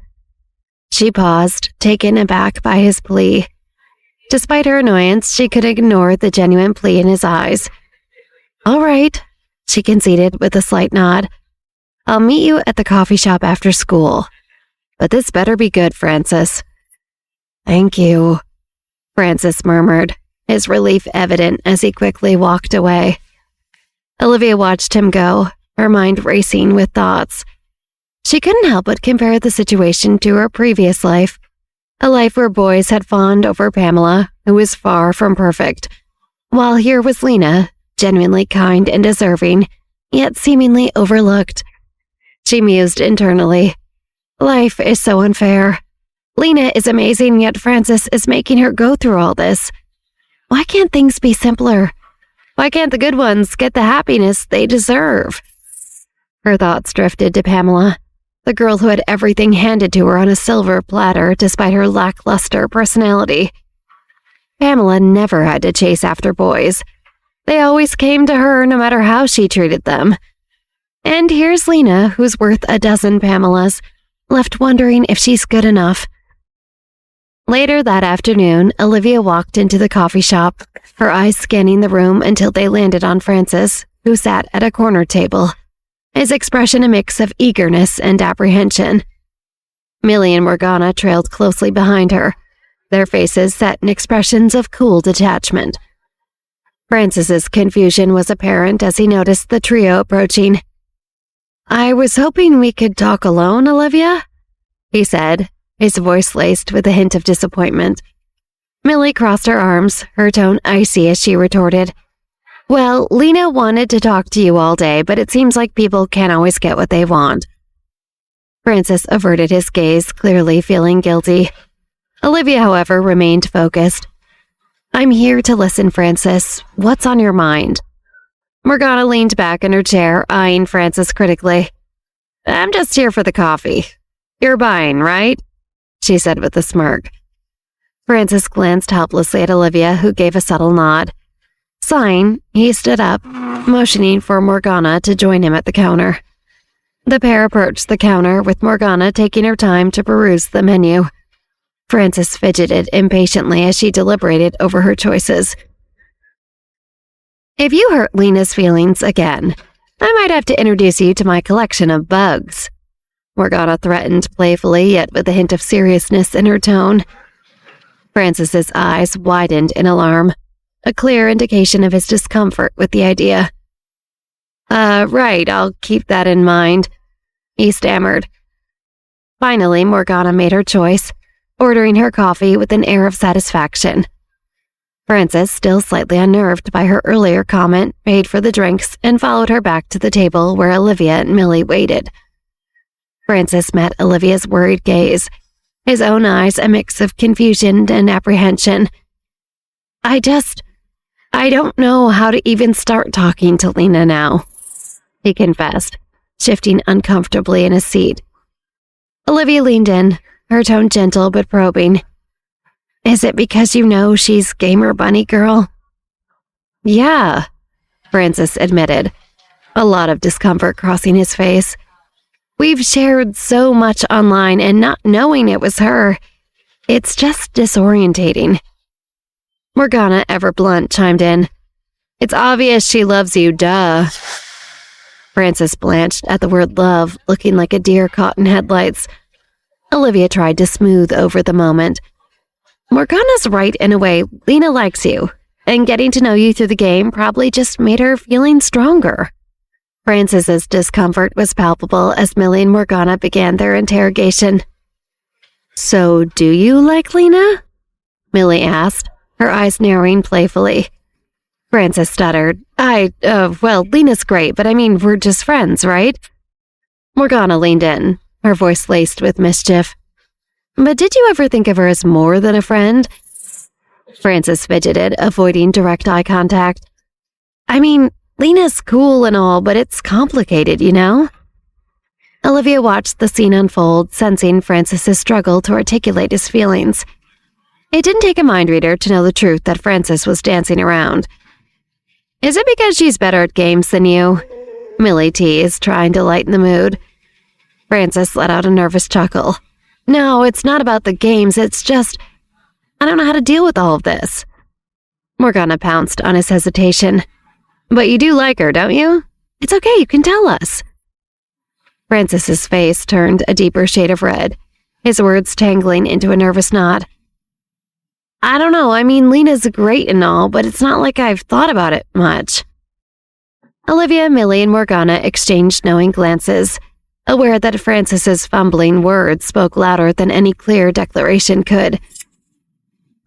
She paused, taken aback by his plea. Despite her annoyance, she could ignore the genuine plea in his eyes. "All right," she conceded with a slight nod. "I'll meet you at the coffee shop after school. But this better be good, Frances." "Thank you," Frances murmured, his relief evident as he quickly walked away. Olivia watched him go, her mind racing with thoughts. She couldn't help but compare the situation to her previous life, a life where boys had fawned over Pamela, who was far from perfect, while here was Lena, genuinely kind and deserving, yet seemingly overlooked. She mused internally. Life is so unfair. Lena is amazing, yet Francis is making her go through all this. Why can't things be simpler? Why can't the good ones get the happiness they deserve? Her thoughts drifted to Pamela, the girl who had everything handed to her on a silver platter despite her lackluster personality. Pamela never had to chase after boys. They always came to her no matter how she treated them. And here's Lena, who's worth a dozen Pamelas, left wondering if she's good enough. Later that afternoon, Olivia walked into the coffee shop, her eyes scanning the room until they landed on Francis, who sat at a corner table, his expression a mix of eagerness and apprehension. Millie and Morgana trailed closely behind her, their faces set in expressions of cool detachment. Francis's confusion was apparent as he noticed the trio approaching. "I was hoping we could talk alone, Olivia," he said, his voice laced with a hint of disappointment. Millie crossed her arms, her tone icy as she retorted, "Well, Lena wanted to talk to you all day, but it seems like people can't always get what they want." Francis averted his gaze, clearly feeling guilty. Olivia, however, remained focused. "I'm here to listen, Francis. What's on your mind?" Morgana leaned back in her chair, eyeing Francis critically. "I'm just here for the coffee. You're buying, right?" she said with a smirk. Francis glanced helplessly at Olivia, who gave a subtle nod. Sighing, he stood up, motioning for Morgana to join him at the counter. The pair approached the counter, with Morgana taking her time to peruse the menu. Francis fidgeted impatiently as she deliberated over her choices. "If you hurt Lena's feelings again, I might have to introduce you to my collection of bugs," Morgana threatened playfully, yet with a hint of seriousness in her tone. Francis's eyes widened in alarm, a clear indication of his discomfort with the idea. Right, I'll keep that in mind," he stammered. Finally, Morgana made her choice, ordering her coffee with an air of satisfaction. Francis, still slightly unnerved by her earlier comment, paid for the drinks and followed her back to the table where Olivia and Millie waited. Francis met Olivia's worried gaze, his own eyes a mix of confusion and apprehension. I don't know how to even start talking to Lena now," he confessed, shifting uncomfortably in his seat. Olivia leaned in, her tone gentle but probing. "Is it because you know she's Gamer Bunny Girl?" "Yeah," Francis admitted, a lot of discomfort crossing his face. "We've shared so much online, and not knowing it was her, it's just disorientating." Morgana, ever blunt, chimed in. "It's obvious she loves you, duh." Francis blanched at the word love, looking like a deer caught in headlights. Olivia tried to smooth over the moment. "Morgana's right in a way. Lena likes you, and getting to know you through the game probably just made her feeling stronger." Francis's discomfort was palpable as Millie and Morgana began their interrogation. "So, do you like Lena?" Millie asked, her eyes narrowing playfully. Francis stuttered. Well, Lena's great, but I mean, we're just friends, right?" Morgana leaned in, her voice laced with mischief. "But did you ever think of her as more than a friend?" Francis fidgeted, avoiding direct eye contact. "I mean, Lena's cool and all, but it's complicated, you know?" Olivia watched the scene unfold, sensing Francis's struggle to articulate his feelings. It didn't take a mind reader to know the truth that Francis was dancing around. "Is it because she's better at games than you?" Millie teased, trying to lighten the mood. Francis let out a nervous chuckle. "No, it's not about the games, it's just, I don't know how to deal with all of this." Morgana pounced on his hesitation. "But you do like her, don't you? It's okay, you can tell us." Francis's face turned a deeper shade of red, his words tangling into a nervous knot. "I don't know, I mean, Lena's great and all, but it's not like I've thought about it much." Olivia, Millie, and Morgana exchanged knowing glances, aware that Francis's fumbling words spoke louder than any clear declaration could.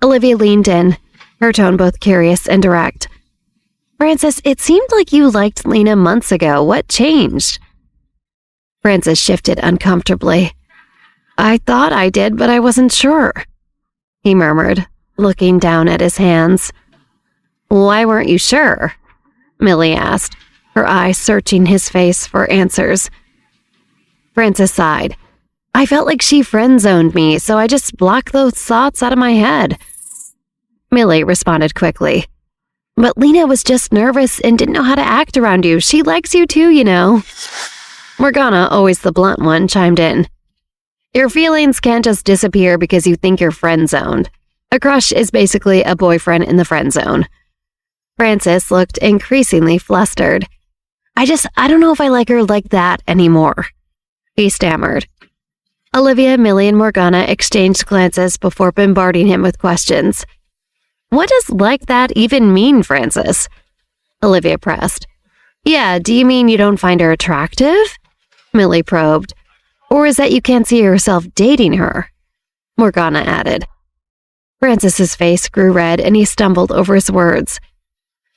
Olivia leaned in, her tone both curious and direct. "Francis, it seemed like you liked Lena months ago. What changed?" Francis shifted uncomfortably. I thought I did, but I wasn't sure," he murmured, looking down at his hands. "Why weren't you sure?" Millie asked, her eyes searching his face for answers. Francis sighed. "I felt like she friend-zoned me, so I just blocked those thoughts out of my head." Millie responded quickly. "But Lena was just nervous and didn't know how to act around you. She likes you too, you know." Morgana, always the blunt one, chimed in. "Your feelings can't just disappear because you think you're friend-zoned. A crush is basically a boyfriend in the friend zone." Francis looked increasingly flustered. I don't know if I like her like that anymore," he stammered. Olivia, Millie, and Morgana exchanged glances before bombarding him with questions. "What does like that even mean, Francis?" Olivia pressed. "Yeah, do you mean you don't find her attractive?" Millie probed. "Or is that you can't see yourself dating her?" Morgana added. Francis's face grew red and he stumbled over his words.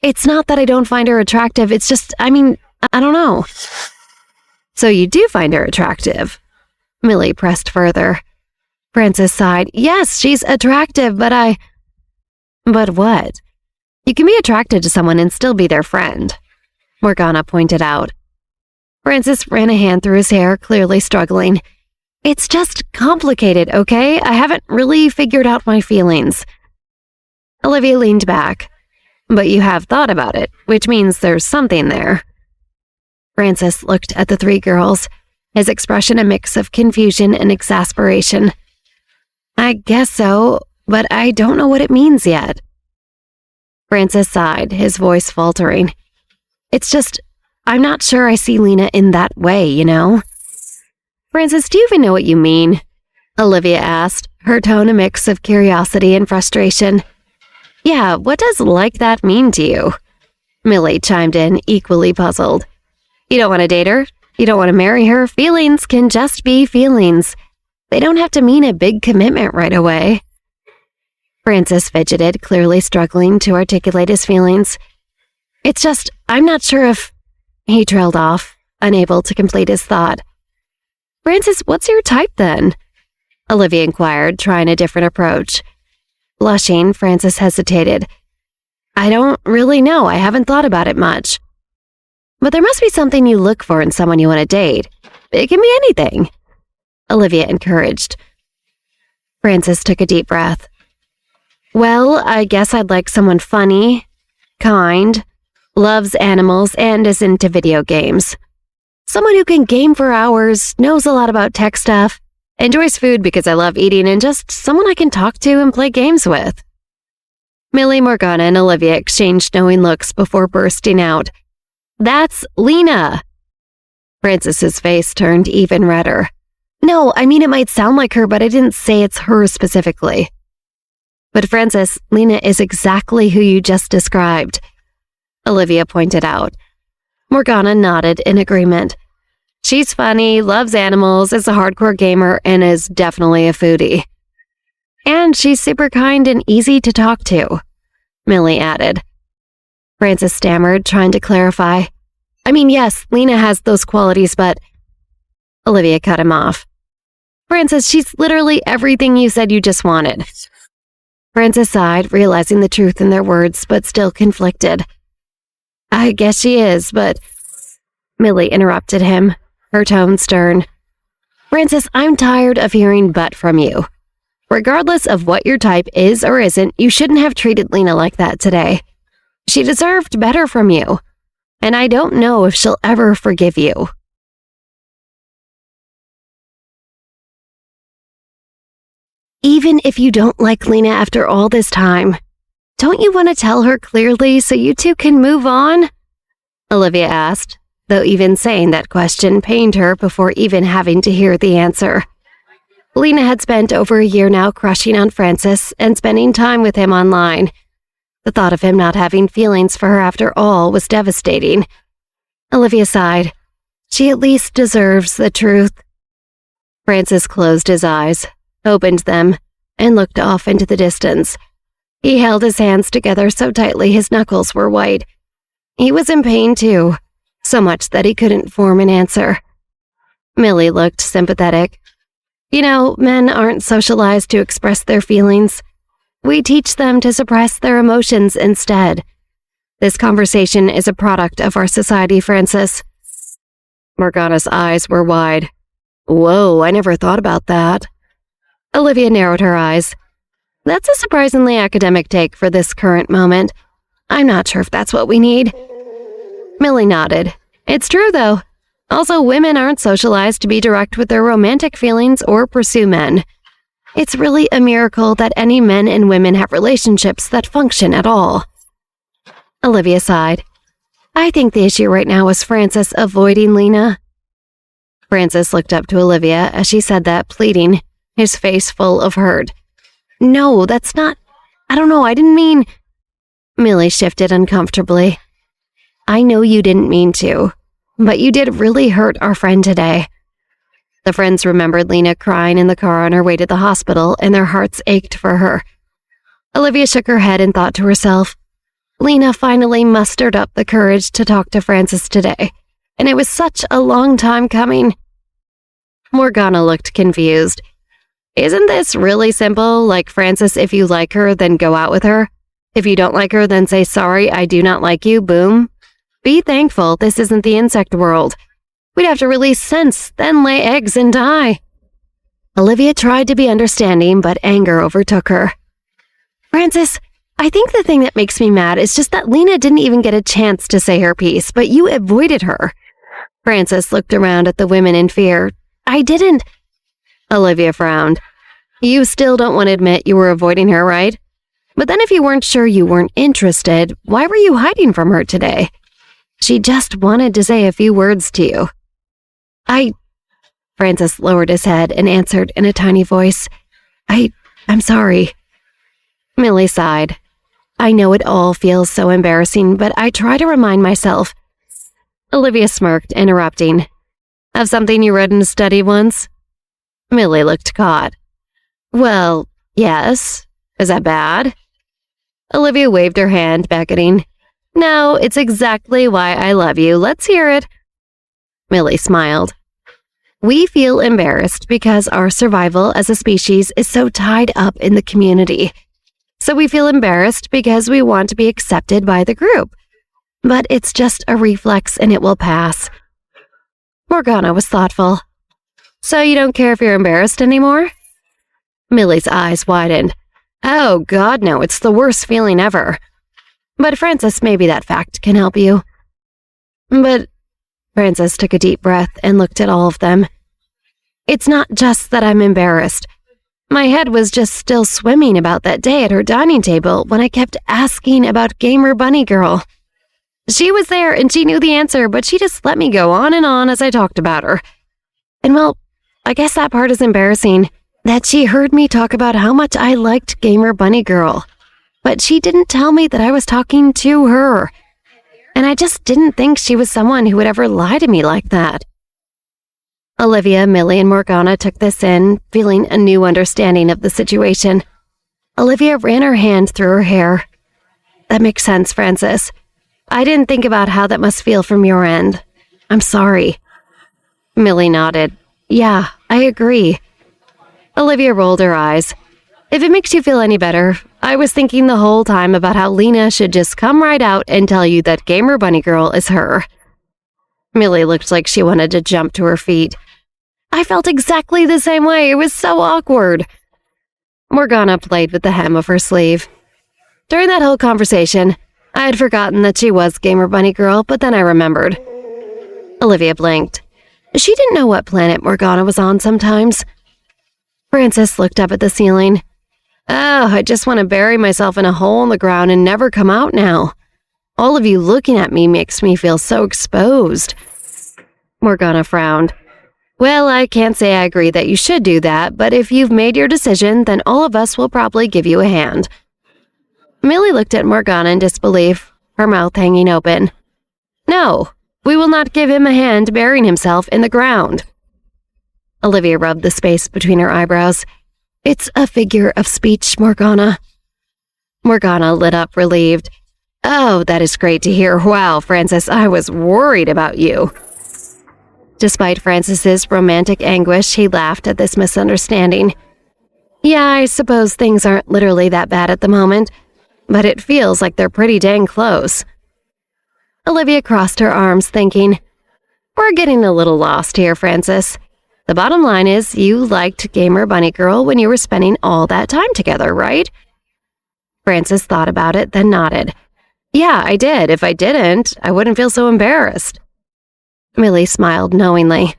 "It's not that I don't find her attractive, it's just, I don't know." "So you do find her attractive?" Millie pressed further. Francis sighed. "Yes, she's attractive, but But what?" "You can be attracted to someone and still be their friend," Morgana pointed out. Francis ran a hand through his hair, clearly struggling. "It's just complicated, okay? I haven't really figured out my feelings." Olivia leaned back. "But you have thought about it, which means there's something there." Francis looked at the three girls, his expression a mix of confusion and exasperation. "I guess so, but I don't know what it means yet." Francis sighed, his voice faltering. "It's just, I'm not sure I see Lena in that way, you know?" "Francis, do you even know what you mean?" Olivia asked, her tone a mix of curiosity and frustration. "Yeah, what does like that mean to you?" Millie chimed in, equally puzzled. "You don't want to date her? You don't want to marry her? Feelings can just be feelings. They don't have to mean a big commitment right away." Francis fidgeted, clearly struggling to articulate his feelings. "It's just, I'm not sure if—" He trailed off, unable to complete his thought. "Francis, what's your type then?" Olivia inquired, trying a different approach. Blushing, Francis hesitated. "I don't really know. I haven't thought about it much." "But there must be something you look for in someone you want to date. It can be anything," Olivia encouraged. Francis took a deep breath. "Well, I guess I'd like someone funny, kind, loves animals, and is into video games. Someone who can game for hours, knows a lot about tech stuff, enjoys food because I love eating, and just someone I can talk to and play games with." Millie, Morgana, and Olivia exchanged knowing looks before bursting out. "That's Lena!" Francis's face turned even redder. "No, I mean it might sound like her, but I didn't say it's her specifically." "But Francis, Lena is exactly who you just described," Olivia pointed out. Morgana nodded in agreement. "She's funny, loves animals, is a hardcore gamer, and is definitely a foodie. And she's super kind and easy to talk to," Millie added. Francis stammered, trying to clarify. Yes, Lena has those qualities, but—" Olivia cut him off. "Francis, she's literally everything you said you just wanted." Francis sighed, realizing the truth in their words, but still conflicted. "I guess she is, but—" Millie interrupted him, her tone stern. "Francis, I'm tired of hearing but from you. Regardless of what your type is or isn't, you shouldn't have treated Lena like that today. She deserved better from you, and I don't know if she'll ever forgive you." "Even if you don't like Lena after all this time, don't you want to tell her clearly so you two can move on?" Olivia asked, though even saying that question pained her before even having to hear the answer. Lena had spent over a year now crushing on Francis and spending time with him online. The thought of him not having feelings for her after all was devastating. Olivia sighed. She at least deserves the truth. Francis closed his eyes, opened them, and looked off into the distance. He held his hands together so tightly his knuckles were white. He was in pain too, so much that he couldn't form an answer. Millie looked sympathetic. You know, men aren't socialized to express their feelings. We teach them to suppress their emotions instead. This conversation is a product of our society, Francis. Morgana's eyes were wide. Whoa, I never thought about that. Olivia narrowed her eyes. That's a surprisingly academic take for this current moment. I'm not sure if that's what we need. Millie nodded. It's true, though. Also, women aren't socialized to be direct with their romantic feelings or pursue men. It's really a miracle that any men and women have relationships that function at all. Olivia sighed. I think the issue right now is Francis avoiding Lena. Francis looked up to Olivia as she said that, pleading, his face full of hurt. No, that's not... I don't know, I didn't mean... Millie shifted uncomfortably. I know you didn't mean to, but you did really hurt our friend today. The friends remembered Lena crying in the car on her way to the hospital, and their hearts ached for her. Olivia shook her head and thought to herself, Lena finally mustered up the courage to talk to Francis today, and it was such a long time coming. Morgana looked confused. Isn't this really simple? Like, Francis, if you like her, then go out with her. If you don't like her, then say, sorry, I do not like you, boom. Be thankful this isn't the insect world. We'd have to release scents, then lay eggs and die. Olivia tried to be understanding, but anger overtook her. Francis, I think the thing that makes me mad is just that Lena didn't even get a chance to say her piece, but you avoided her. Francis looked around at the women in fear. I didn't. Olivia frowned. You still don't want to admit you were avoiding her, right? But then if you weren't sure you weren't interested, why were you hiding from her today? She just wanted to say a few words to you. Francis lowered his head and answered in a tiny voice. I'm sorry. Millie sighed. I know it all feels so embarrassing, but I try to remind myself. Olivia smirked, interrupting. Of something you read in a study once? Millie looked caught. Well, yes. Is that bad? Olivia waved her hand, beckoning. No, it's exactly why I love you. Let's hear it. Millie smiled. We feel embarrassed because our survival as a species is so tied up in the community. So we feel embarrassed because we want to be accepted by the group. But it's just a reflex and it will pass. Morgana was thoughtful. So you don't care if you're embarrassed anymore? Millie's eyes widened. Oh, God, no, it's the worst feeling ever. But Francis, maybe that fact can help you. But Francis took a deep breath and looked at all of them. It's not just that I'm embarrassed. My head was just still swimming about that day at her dining table when I kept asking about Gamer Bunny Girl. She was there and she knew the answer, but she just let me go on and on as I talked about her. And well, I guess that part is embarrassing, that she heard me talk about how much I liked Gamer Bunny Girl. But she didn't tell me that I was talking to her. And I just didn't think she was someone who would ever lie to me like that. Olivia, Millie, and Morgana took this in, feeling a new understanding of the situation. Olivia ran her hand through her hair. That makes sense, Francis. I didn't think about how that must feel from your end. I'm sorry. Millie nodded. Yeah, I agree. Olivia rolled her eyes. If it makes you feel any better, I was thinking the whole time about how Lena should just come right out and tell you that Gamer Bunny Girl is her. Millie looked like she wanted to jump to her feet. I felt exactly the same way. It was so awkward. Morgana played with the hem of her sleeve. During that whole conversation, I had forgotten that she was Gamer Bunny Girl, but then I remembered. Olivia blinked. She didn't know what planet Morgana was on sometimes. Francis looked up at the ceiling. Oh, I just want to bury myself in a hole in the ground and never come out now. All of you looking at me makes me feel so exposed. Morgana frowned. Well, I can't say I agree that you should do that, but if you've made your decision, then all of us will probably give you a hand. Millie looked at Morgana in disbelief, her mouth hanging open. No, we will not give him a hand burying himself in the ground. Olivia rubbed the space between her eyebrows. It's a figure of speech, Morgana. Morgana lit up, relieved. Oh, that is great to hear. Wow, Francis, I was worried about you. Despite Frances's romantic anguish, he laughed at this misunderstanding. Yeah, I suppose things aren't literally that bad at the moment, but it feels like they're pretty dang close. Olivia crossed her arms, thinking, We're getting a little lost here, Frances. The bottom line is you liked Gamer Bunny Girl when you were spending all that time together, right? Frances thought about it, then nodded. Yeah, I did. If I didn't, I wouldn't feel so embarrassed. Millie smiled knowingly.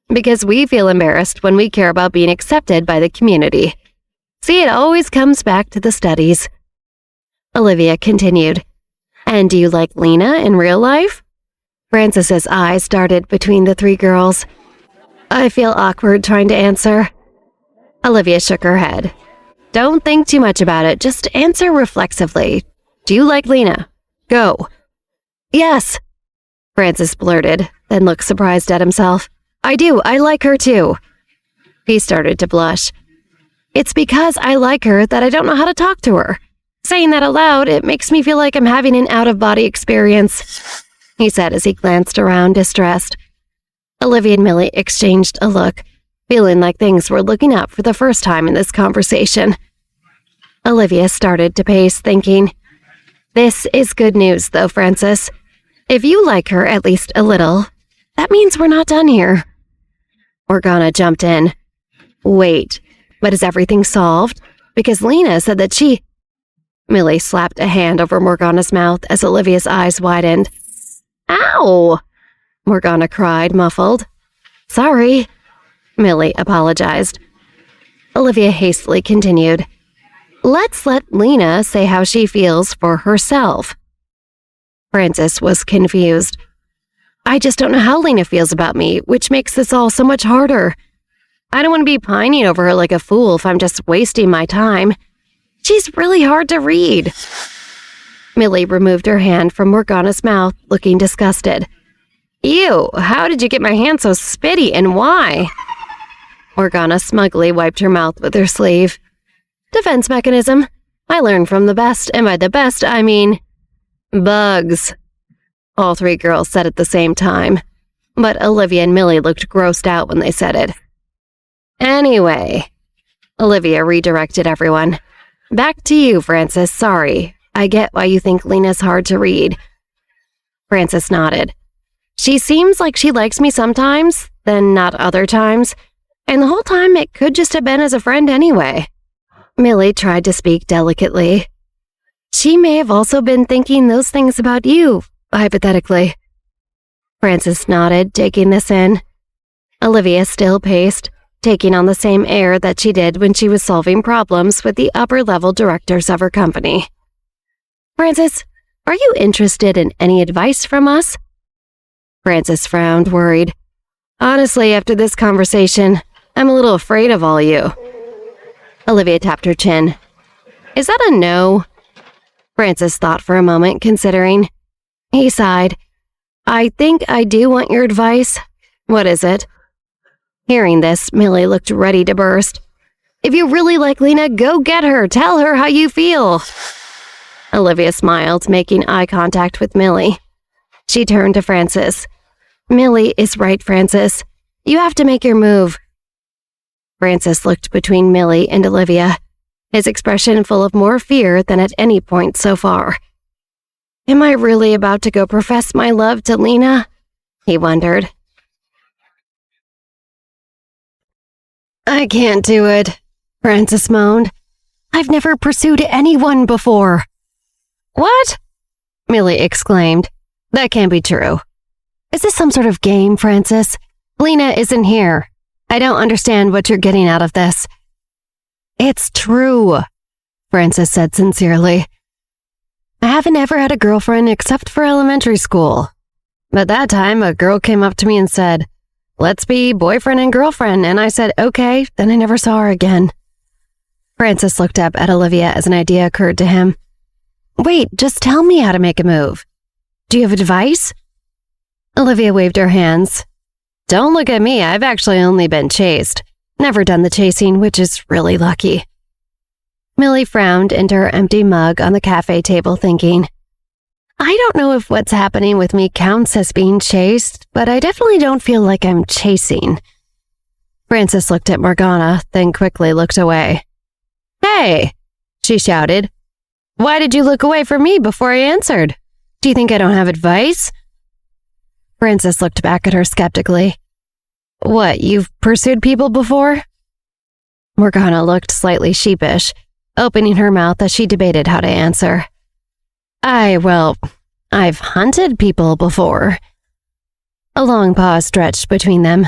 Because we feel embarrassed when we care about being accepted by the community. See, it always comes back to the studies. Olivia continued. And do you like Lena in real life? Frances's eyes darted between the three girls. I feel awkward trying to answer. Olivia shook her head. Don't think too much about it. Just answer reflexively. Do you like Lena? Go. Yes, Frances blurted, then looked surprised at himself. I do. I like her too. He started to blush. It's because I like her that I don't know how to talk to her. Saying that aloud, it makes me feel like I'm having an out-of-body experience, he said as he glanced around, distressed. Olivia and Millie exchanged a look, feeling like things were looking up for the first time in this conversation. Olivia started to pace, thinking, This is good news, though, Frances. If you like her at least a little, that means we're not done here. Morgana jumped in. Wait, but is everything solved? Because Lena said that she... Millie slapped a hand over Morgana's mouth as Olivia's eyes widened. Ow! Morgana cried, muffled. Sorry. Millie apologized. Olivia hastily continued. Let's let Lena say how she feels for herself. Frances was confused. I just don't know how Lena feels about me, which makes this all so much harder. I don't want to be pining over her like a fool if I'm just wasting my time. She's really hard to read. Millie removed her hand from Morgana's mouth, looking disgusted. Ew, how did you get my hand so spitty and why? Morgana smugly wiped her mouth with her sleeve. Defense mechanism. I learned from the best, and by the best, I mean... bugs. All three girls said at the same time, but Olivia and Millie looked grossed out when they said it. Anyway, Olivia redirected everyone. Back to you, Frances. Sorry. I get why you think Lena's hard to read. Frances nodded. She seems like she likes me sometimes, then not other times, and the whole time it could just have been as a friend anyway. Millie tried to speak delicately. She may have also been thinking those things about you, hypothetically. Frances nodded, taking this in. Olivia still paced, taking on the same air that she did when she was solving problems with the upper-level directors of her company. Frances, are you interested in any advice from us? Frances frowned, worried. Honestly, after this conversation, I'm a little afraid of all you. Olivia tapped her chin. Is that a no? Frances thought for a moment, considering. He sighed. I think I do want your advice. What is it? Hearing this, Millie looked ready to burst. If you really like Lena, go get her. Tell her how you feel. Olivia smiled, making eye contact with Millie. She turned to Frances. Millie is right, Frances. You have to make your move. Frances looked between Millie and Olivia, his expression full of more fear than at any point so far. Am I really about to go profess my love to Lena? He wondered. I can't do it, Frances moaned. I've never pursued anyone before. What? Millie exclaimed. That can't be true. Is this some sort of game, Frances? Lena isn't here. I don't understand what you're getting out of this. It's true, Frances said sincerely. I haven't ever had a girlfriend except for elementary school. But that time, a girl came up to me and said, let's be boyfriend and girlfriend, and I said, okay, then I never saw her again. Frances looked up at Olivia as an idea occurred to him. Wait, just tell me how to make a move. Do you have advice? Olivia waved her hands. Don't look at me, I've actually only been chased. Never done the chasing, which is really lucky. Millie frowned into her empty mug on the cafe table, thinking, I don't know if what's happening with me counts as being chased, but I definitely don't feel like I'm chasing. Frances looked at Morgana, then quickly looked away. Hey, she shouted. Why did you look away from me before I answered? Do you think I don't have advice? Frances looked back at her skeptically. What, you've pursued people before? Morgana looked slightly sheepish, opening her mouth as she debated how to answer. I've hunted people before. A long pause stretched between them.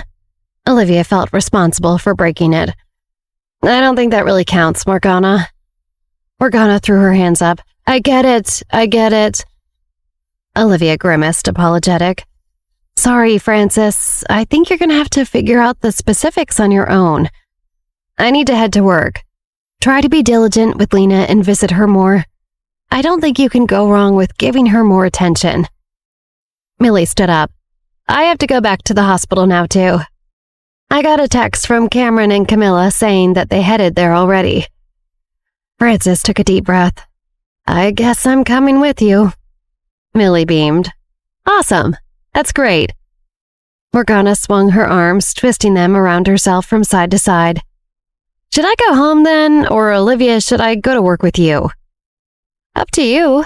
Olivia felt responsible for breaking it. I don't think that really counts, Morgana. Morgana threw her hands up. I get it. Olivia grimaced, apologetic. Sorry, Frances. I think you're going to have to figure out the specifics on your own. I need to head to work. Try to be diligent with Lena and visit her more. I don't think you can go wrong with giving her more attention. Millie stood up. I have to go back to the hospital now, too. I got a text from Cameron and Camilla saying that they headed there already. Frances took a deep breath. I guess I'm coming with you. Millie beamed. Awesome. That's great. Morgana swung her arms, twisting them around herself from side to side. Should I go home then, or Olivia, should I go to work with you? Up to you,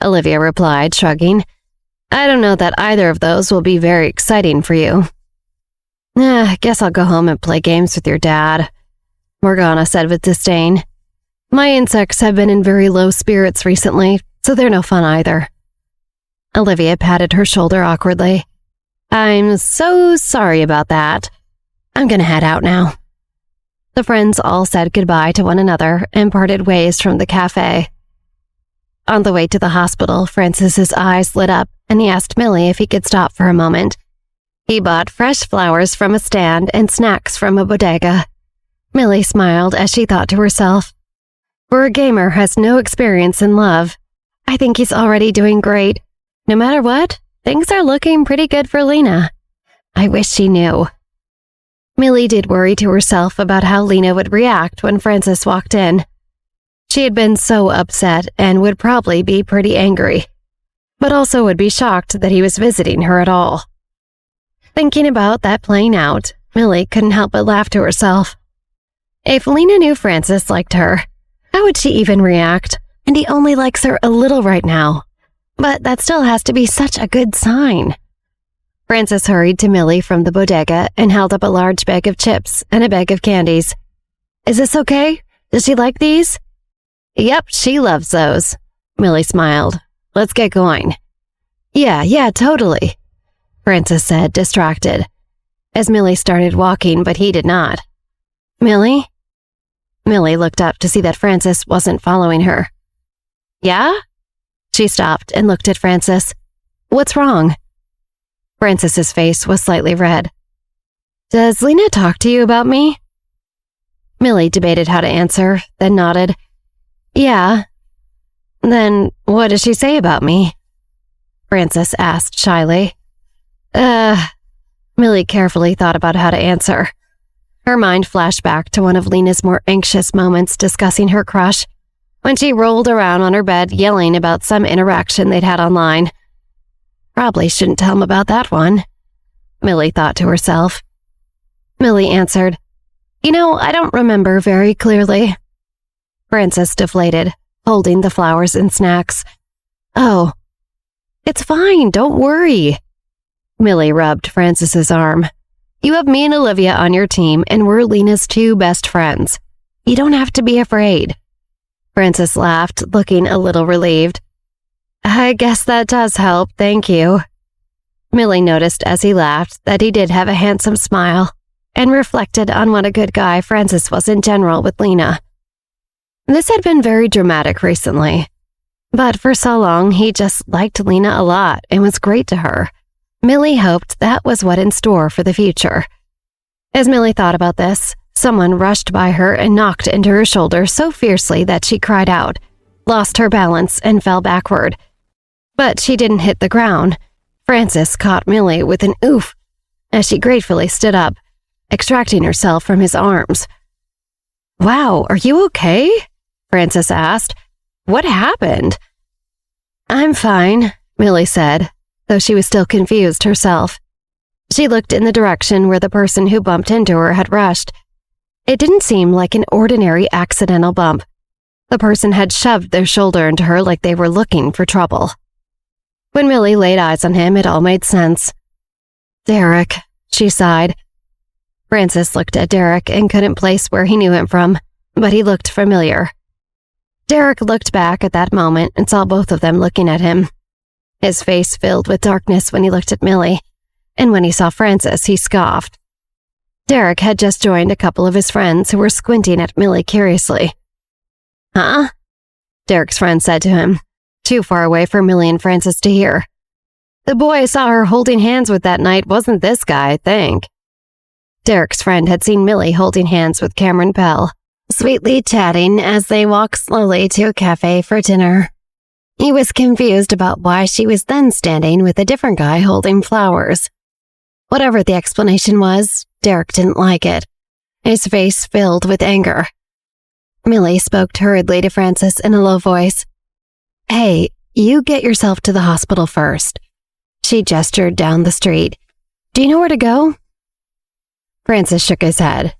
Olivia replied, shrugging. I don't know that either of those will be very exciting for you. Guess I'll go home and play games with your dad, Morgana said with disdain. My insects have been in very low spirits recently, so they're no fun either. Olivia patted her shoulder awkwardly. I'm so sorry about that. I'm gonna head out now. The friends all said goodbye to one another and parted ways from the cafe. On the way to the hospital, Frances's eyes lit up and he asked Millie if he could stop for a moment. He bought fresh flowers from a stand and snacks from a bodega. Millie smiled as she thought to herself, for a gamer has no experience in love, I think he's already doing great. No matter what, things are looking pretty good for Lena. I wish she knew. Millie did worry to herself about how Lena would react when Frances walked in. She had been so upset and would probably be pretty angry, but also would be shocked that he was visiting her at all. Thinking about that playing out, Millie couldn't help but laugh to herself. If Lena knew Frances liked her, how would she even react? And he only likes her a little right now. But that still has to be such a good sign. Frances hurried to Millie from the bodega and held up a large bag of chips and a bag of candies. Is this okay? Does she like these? Yep, she loves those. Millie smiled. Let's get going. Yeah, totally, Frances said, distracted, as Millie started walking, but he did not. Millie? Millie looked up to see that Frances wasn't following her. Yeah? She stopped and looked at Frances. What's wrong? Frances's face was slightly red. Does Lena talk to you about me? Millie debated how to answer, then nodded. Yeah. Then what does she say about me? Frances asked shyly. Millie carefully thought about how to answer. Her mind flashed back to one of Lena's more anxious moments discussing her crush, when she rolled around on her bed yelling about some interaction they'd had online. Probably shouldn't tell him about that one, Millie thought to herself. Millie answered, I don't remember very clearly. Frances deflated, holding the flowers and snacks. Oh, it's fine, don't worry. Millie rubbed Frances's arm. You have me and Olivia on your team, and we're Lena's two best friends. You don't have to be afraid. Frances laughed, looking a little relieved. I guess that does help, thank you. Millie noticed as he laughed that he did have a handsome smile, and reflected on what a good guy Frances was in general with Lena. This had been very dramatic recently, but for so long he just liked Lena a lot and was great to her. Millie hoped that was what in store for the future. As Millie thought about this, someone rushed by her and knocked into her shoulder so fiercely that she cried out, lost her balance, and fell backward. But she didn't hit the ground. Frances caught Millie with an oof as she gratefully stood up, extracting herself from his arms. Wow, are you okay? Frances asked. What happened? I'm fine, Millie said, though she was still confused herself. She looked in the direction where the person who bumped into her had rushed. It didn't seem like an ordinary accidental bump. The person had shoved their shoulder into her like they were looking for trouble. When Millie laid eyes on him, it all made sense. "Derek," she sighed. Francis looked at Derek and couldn't place where he knew him from, but he looked familiar. Derek looked back at that moment and saw both of them looking at him. His face filled with darkness when he looked at Millie, and when he saw Francis, he scoffed. Derek had just joined a couple of his friends who were squinting at Millie curiously. "Huh?" Derek's friend said to him, too far away for Millie and Francis to hear. "The boy I saw her holding hands with that night wasn't this guy, I think." Derek's friend had seen Millie holding hands with Cameron Bell, sweetly chatting as they walked slowly to a cafe for dinner. He was confused about why she was then standing with a different guy holding flowers. Whatever the explanation was, Derek didn't like it. His face filled with anger. Millie spoke hurriedly to Francis in a low voice. "Hey, you get yourself to the hospital first." She gestured down the street. "Do you know where to go?" Francis shook his head.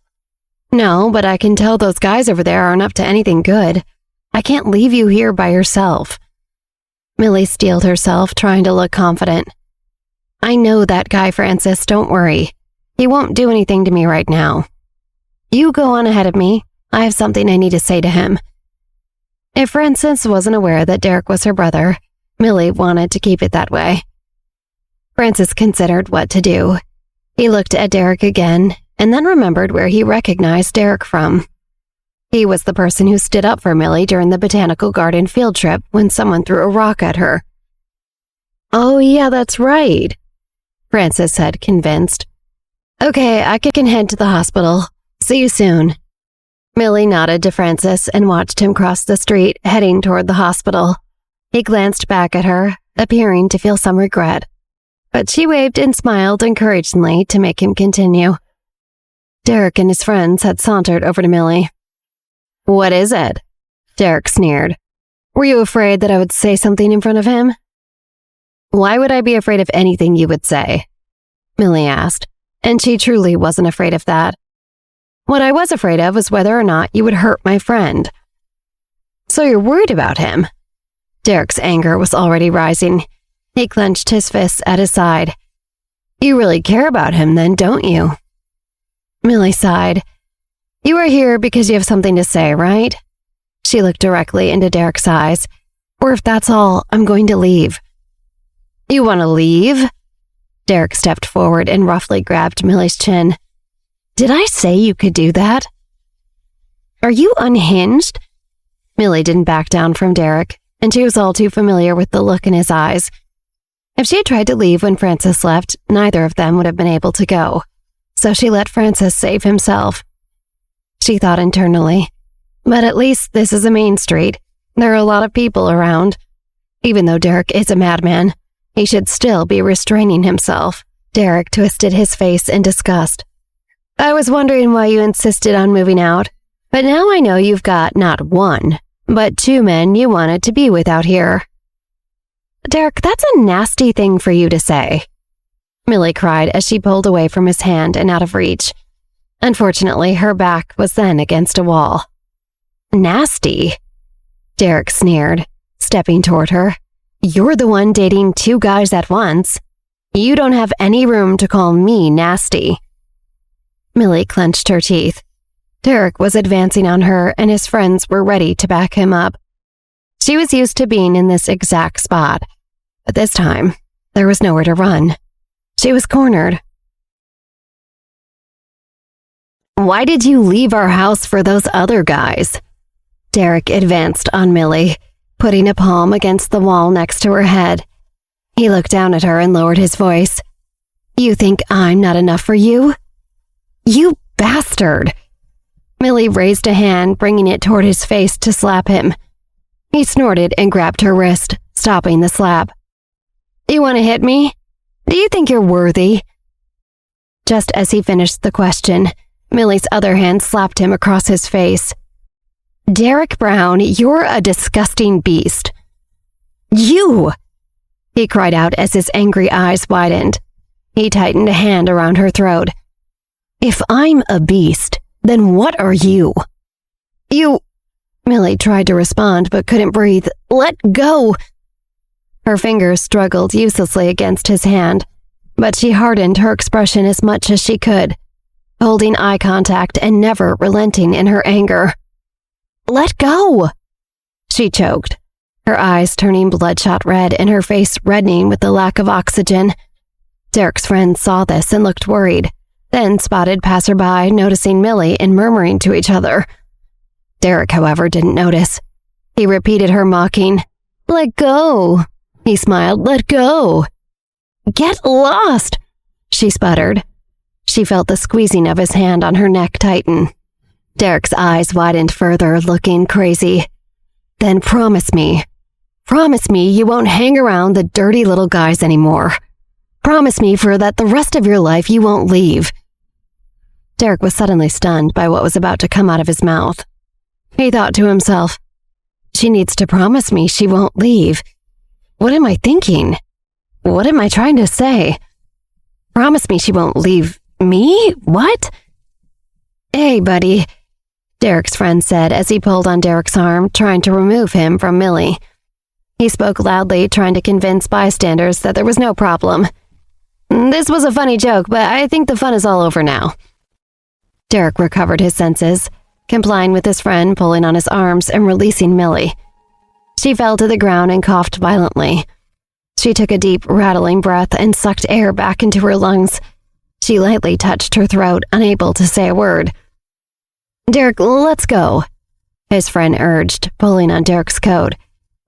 "No, but I can tell those guys over there aren't up to anything good. I can't leave you here by yourself." Millie steeled herself, trying to look confident. "I know that guy, Francis, don't worry. He won't do anything to me right now. You go on ahead of me. I have something I need to say to him." If Francis wasn't aware that Derek was her brother, Millie wanted to keep it that way. Francis considered what to do. He looked at Derek again, and then remembered where he recognized Derek from. He was the person who stood up for Millie during the botanical garden field trip when someone threw a rock at her. "Oh yeah, that's right," Francis said, convinced. "Okay, I can head to the hospital. See you soon." Millie nodded to Francis and watched him cross the street, heading toward the hospital. He glanced back at her, appearing to feel some regret, but she waved and smiled encouragingly to make him continue. Derek and his friends had sauntered over to Millie. "What is it?" Derek sneered. "Were you afraid that I would say something in front of him?" "Why would I be afraid of anything you would say?" Millie asked, and she truly wasn't afraid of that. "What I was afraid of was whether or not you would hurt my friend." "So you're worried about him?" Derek's anger was already rising. He clenched his fists at his side. "You really care about him then, don't you?" Millie sighed. "You are here because you have something to say, right?" She looked directly into Derek's eyes. "Or if that's all, I'm going to leave." "You want to leave?" Derek stepped forward and roughly grabbed Millie's chin. "Did I say you could do that?" "Are you unhinged?" Millie didn't back down from Derek, and she was all too familiar with the look in his eyes. If she had tried to leave when Francis left, neither of them would have been able to go, so she let Francis save himself. She thought internally, but at least this is a main street. There are a lot of people around. Even though Derek is a madman, he should still be restraining himself. Derek twisted his face in disgust. "I was wondering why you insisted on moving out, but now I know you've got not one, but two men you wanted to be with out here." "Derek, that's a nasty thing for you to say," Millie cried as she pulled away from his hand and out of reach. Unfortunately, her back was then against a wall. "Nasty?" Derek sneered, stepping toward her. "You're the one dating two guys at once. You don't have any room to call me nasty." Millie clenched her teeth. Derek was advancing on her, and his friends were ready to back him up. She was used to being in this exact spot, but this time, there was nowhere to run. She was cornered. "Why did you leave our house for those other guys?" Derek advanced on Millie, putting a palm against the wall next to her head. He looked down at her and lowered his voice. "You think I'm not enough for you? You bastard!" Millie raised a hand, bringing it toward his face to slap him. He snorted and grabbed her wrist, stopping the slap. "You want to hit me? Do you think you're worthy?" Just as he finished the question, Millie's other hand slapped him across his face. "Derek Brown, you're a disgusting beast." "You!" he cried out as his angry eyes widened. He tightened a hand around her throat. "If I'm a beast, then what are you?" "You—" Millie tried to respond but couldn't breathe. "Let go!" Her fingers struggled uselessly against his hand, but she hardened her expression as much as she could, holding eye contact and never relenting in her anger. "Let go!" She choked, her eyes turning bloodshot red and her face reddening with the lack of oxygen. Derek's friends saw this and looked worried, then spotted passerby noticing Millie and murmuring to each other. Derek, however, didn't notice. He repeated her mocking, "Let go." He smiled, "Let go." "Get lost," she sputtered. She felt the squeezing of his hand on her neck tighten. Derek's eyes widened further, looking crazy. "Then promise me you won't hang around the dirty little guys anymore. Promise me for that the rest of your life you won't leave." Derek was suddenly stunned by what was about to come out of his mouth. He thought to himself, "She needs to promise me she won't leave. What am I thinking? What am I trying to say? Promise me she won't leave me? What?" "Hey, buddy," Derek's friend said as he pulled on Derek's arm, trying to remove him from Millie. He spoke loudly, trying to convince bystanders that there was no problem. "This was a funny joke, but I think the fun is all over now." Derek recovered his senses, complying with his friend pulling on his arms and releasing Millie. She fell to the ground and coughed violently. She took a deep, rattling breath and sucked air back into her lungs. She lightly touched her throat, unable to say a word. "Derek, let's go," his friend urged, pulling on Derek's coat.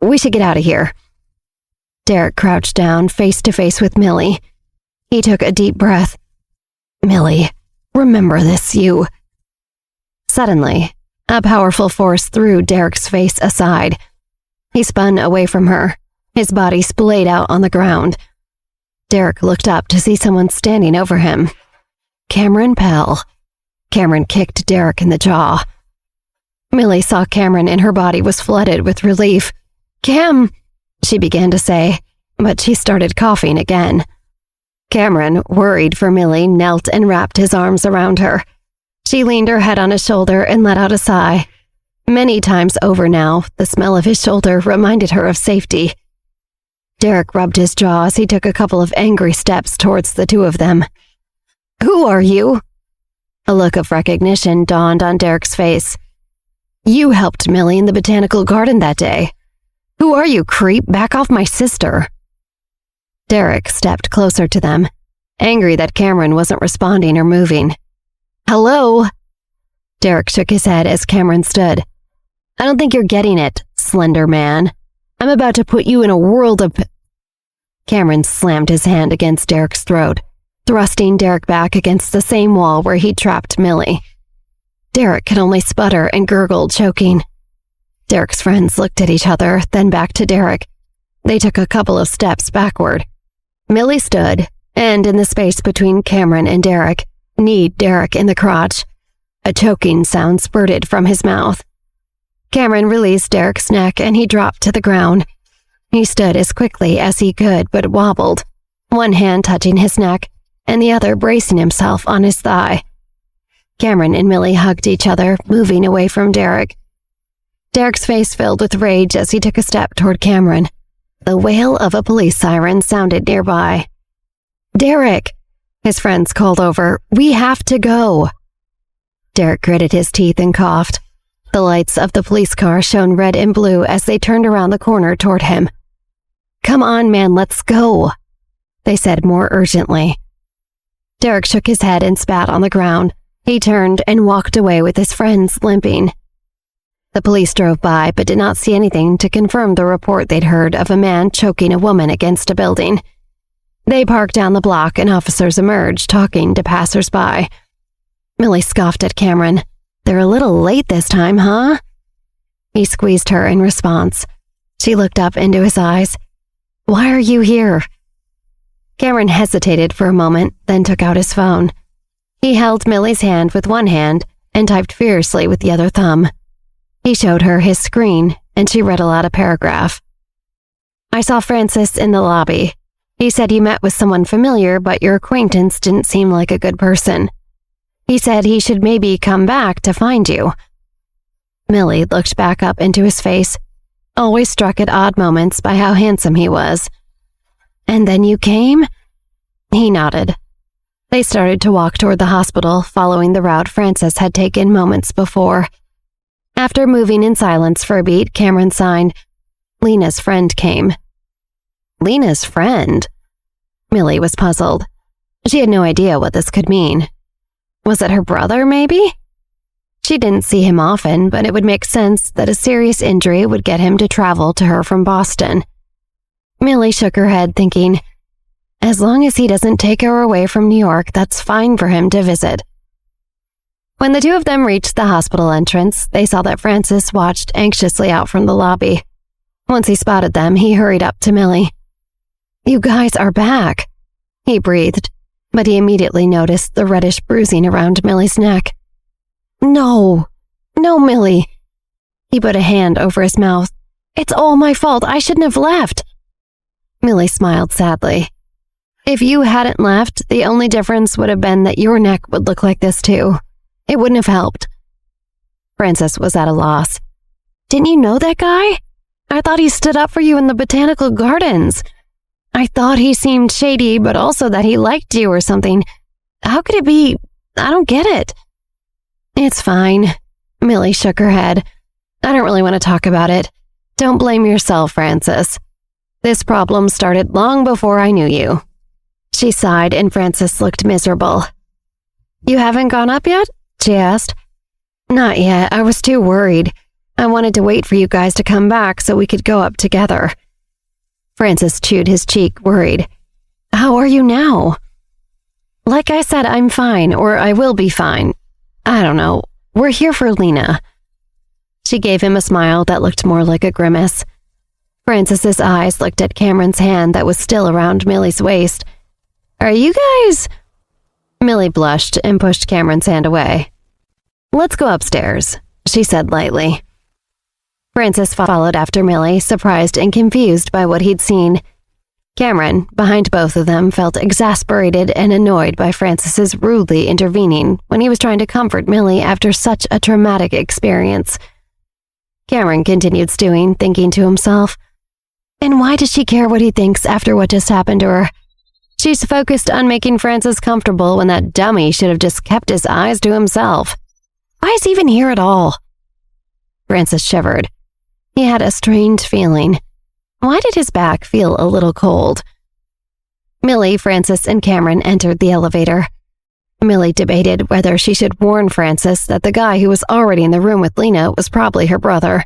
"We should get out of here." Derek crouched down, face to face with Millie. He took a deep breath. "Millie, remember this, you—" Suddenly, a powerful force threw Derek's face aside. He spun away from her, his body splayed out on the ground. Derek looked up to see someone standing over him. Cameron Pell. Cameron kicked Derek in the jaw. Millie saw Cameron and her body was flooded with relief. "Cam," she began to say, but she started coughing again. Cameron, worried for Millie, knelt and wrapped his arms around her. She leaned her head on his shoulder and let out a sigh. Many times over now, the smell of his shoulder reminded her of safety. Derek rubbed his jaw as he took a couple of angry steps towards the two of them. "Who are you?" A look of recognition dawned on Derek's face. "You helped Millie in the botanical garden that day. Who are you, creep? Back off my sister." Derek stepped closer to them, angry that Cameron wasn't responding or moving. "Hello?" Derek shook his head as Cameron stood. "I don't think you're getting it, slender man. I'm about to put you in a world of—" Cameron slammed his hand against Derek's throat, thrusting Derek back against the same wall where he'd trapped Millie. Derek could only sputter and gurgle, choking. Derek's friends looked at each other, then back to Derek. They took a couple of steps backward. Millie stood, and in the space between Cameron and Derek, kneed Derek in the crotch. A choking sound spurted from his mouth. Cameron released Derek's neck and he dropped to the ground. He stood as quickly as he could but wobbled, one hand touching his neck and the other bracing himself on his thigh. Cameron and Millie hugged each other, moving away from Derek. Derek's face filled with rage as he took a step toward Cameron. The wail of a police siren sounded nearby. "Derek!" his friends called over. "We have to go." Derek gritted his teeth and coughed. The lights of the police car shone red and blue as they turned around the corner toward him. "Come on, man, let's go," they said more urgently. Derek shook his head and spat on the ground. He turned and walked away with his friends limping. The police drove by but did not see anything to confirm the report they'd heard of a man choking a woman against a building. They parked down the block and officers emerged, talking to passers-by. Millie scoffed at Cameron. "They're a little late this time, huh?" He squeezed her in response. She looked up into his eyes. "Why are you here?" Cameron hesitated for a moment, then took out his phone. He held Millie's hand with one hand and typed fiercely with the other thumb. He showed her his screen, and she read aloud a paragraph. I saw Francis in the lobby. He said you met with someone familiar, but your acquaintance didn't seem like a good person. He said he should maybe come back to find you." Millie looked back up into his face, always struck at odd moments by how handsome he was. "And then you came?" He nodded. They started to walk toward the hospital, following the route Francis had taken moments before. After moving in silence for a beat, Cameron signed. Lena's friend came. Lena's friend? Millie was puzzled. She had no idea what this could mean. Was it her brother, maybe? She didn't see him often, but it would make sense that a serious injury would get him to travel to her from Boston. Millie shook her head, thinking, as long as he doesn't take her away from New York, that's fine for him to visit. When the two of them reached the hospital entrance, they saw that Francis watched anxiously out from the lobby. Once he spotted them, he hurried up to Millie. "You guys are back," he breathed, but he immediately noticed the reddish bruising around Millie's neck. No, Millie." He put a hand over his mouth. "It's all my fault. I shouldn't have left." Millie smiled sadly. "If you hadn't left, the only difference would have been that your neck would look like this too. It wouldn't have helped." Francis was at a loss. "Didn't you know that guy? I thought he stood up for you in the botanical gardens. I thought he seemed shady, but also that he liked you or something. How could it be? I don't get it." "It's fine." Millie shook her head. "I don't really want to talk about it. Don't blame yourself, Francis. This problem started long before I knew you." She sighed and Francis looked miserable. "You haven't gone up yet?" she asked. "Not yet. I was too worried. I wanted to wait for you guys to come back so we could go up together." Francis chewed his cheek, worried. "How are you now?" "Like I said, I'm fine, or I will be fine. I don't know. We're here for Lena." She gave him a smile that looked more like a grimace. Francis's eyes looked at Cameron's hand that was still around Millie's waist. "Are you guys—" Millie blushed and pushed Cameron's hand away. "Let's go upstairs," she said lightly. Francis followed after Millie, surprised and confused by what he'd seen. Cameron, behind both of them, felt exasperated and annoyed by Francis's rudely intervening when he was trying to comfort Millie after such a traumatic experience. Cameron continued stewing, thinking to himself, "And why does she care what he thinks after what just happened to her? She's focused on making Francis comfortable when that dummy should have just kept his eyes to himself. Why is he even here at all?" Francis shivered. He had a strange feeling. Why did his back feel a little cold? Millie, Francis, and Cameron entered the elevator. Millie debated whether she should warn Francis that the guy who was already in the room with Lena was probably her brother.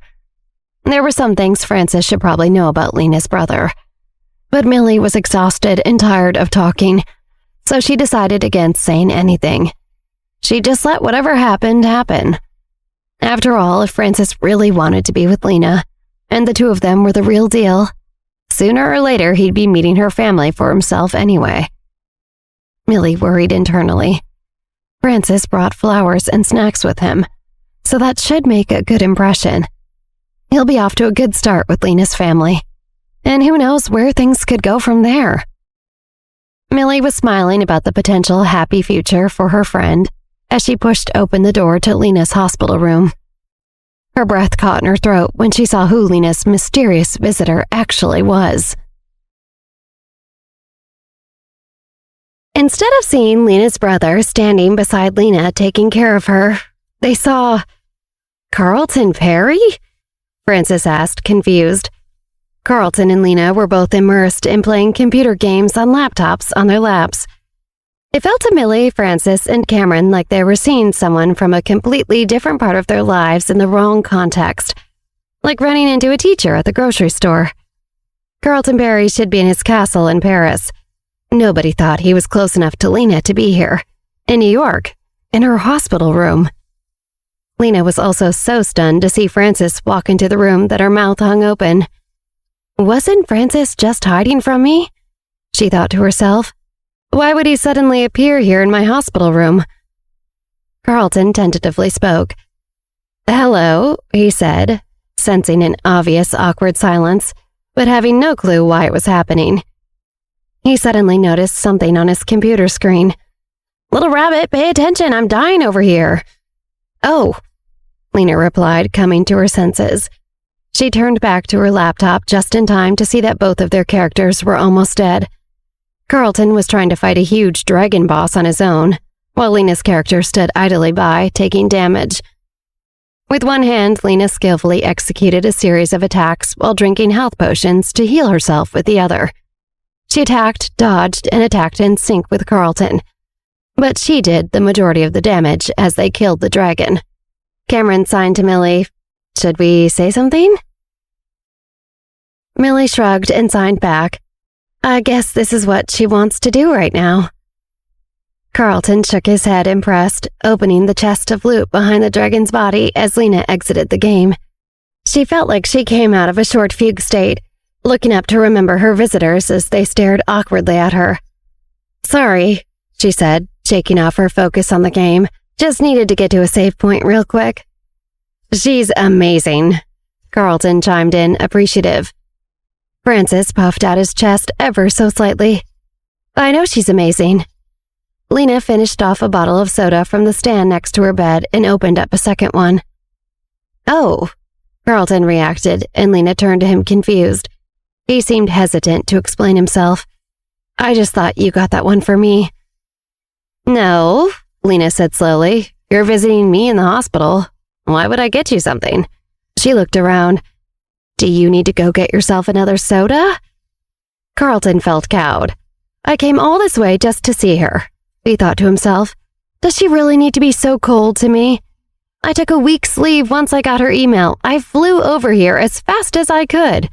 There were some things Francis should probably know about Lena's brother. But Millie was exhausted and tired of talking, so she decided against saying anything. She'd just let whatever happened happen. After all, if Francis really wanted to be with Lena, and the two of them were the real deal, sooner or later he'd be meeting her family for himself anyway. Millie worried internally. Francis brought flowers and snacks with him, so that should make a good impression. He'll be off to a good start with Lena's family, and who knows where things could go from there. Millie was smiling about the potential happy future for her friend as she pushed open the door to Lena's hospital room. Her breath caught in her throat when she saw who Lena's mysterious visitor actually was. Instead of seeing Lena's brother standing beside Lena taking care of her, they saw... Carlton Perry? Francis asked, confused. Carlton and Lena were both immersed in playing computer games on laptops on their laps. It felt to Millie, Francis, and Cameron like they were seeing someone from a completely different part of their lives in the wrong context, like running into a teacher at the grocery store. Carlton Perry should be in his castle in Paris. Nobody thought he was close enough to Lena to be here, in New York, in her hospital room. Lena was also so stunned to see Francis walk into the room that her mouth hung open. Wasn't Francis just hiding from me? She thought to herself. Why would he suddenly appear here in my hospital room? Carlton tentatively spoke. "Hello," he said, sensing an obvious awkward silence. but having no clue why it was happening. He suddenly noticed something on his computer screen. "Little rabbit, pay attention, I'm dying over here." "Oh," Lena replied, coming to her senses. She turned back to her laptop just in time to see that both of their characters were almost dead. Carlton was trying to fight a huge dragon boss on his own, while Lena's character stood idly by, taking damage. With one hand, Lena skillfully executed a series of attacks while drinking health potions to heal herself with the other. She attacked, dodged, and attacked in sync with Carlton. But she did the majority of the damage as they killed the dragon. Cameron signed to Millie, "Should we say something?" Millie shrugged and signed back. "I guess this is what she wants to do right now." Carlton shook his head impressed, opening the chest of loot behind the dragon's body as Lena exited the game. She felt like she came out of a short fugue state, looking up to remember her visitors as they stared awkwardly at her. "Sorry," she said, shaking off her focus on the game. "Just needed to get to a save point real quick." "She's amazing," Carlton chimed in, appreciative. Francis puffed out his chest ever so slightly. "I know she's amazing." Lena finished off a bottle of soda from the stand next to her bed and opened up a second one. "Oh," Carlton reacted, and Lena turned to him confused. He seemed hesitant to explain himself. "I just thought you got that one for me." "No," Lena said slowly. "You're visiting me in the hospital. Why would I get you something?" She looked around. "Do you need to go get yourself another soda?" Carlton felt cowed. "I came all this way just to see her," he thought to himself. "Does she really need to be so cold to me? I took a week's leave once I got her email. I flew over here as fast as I could."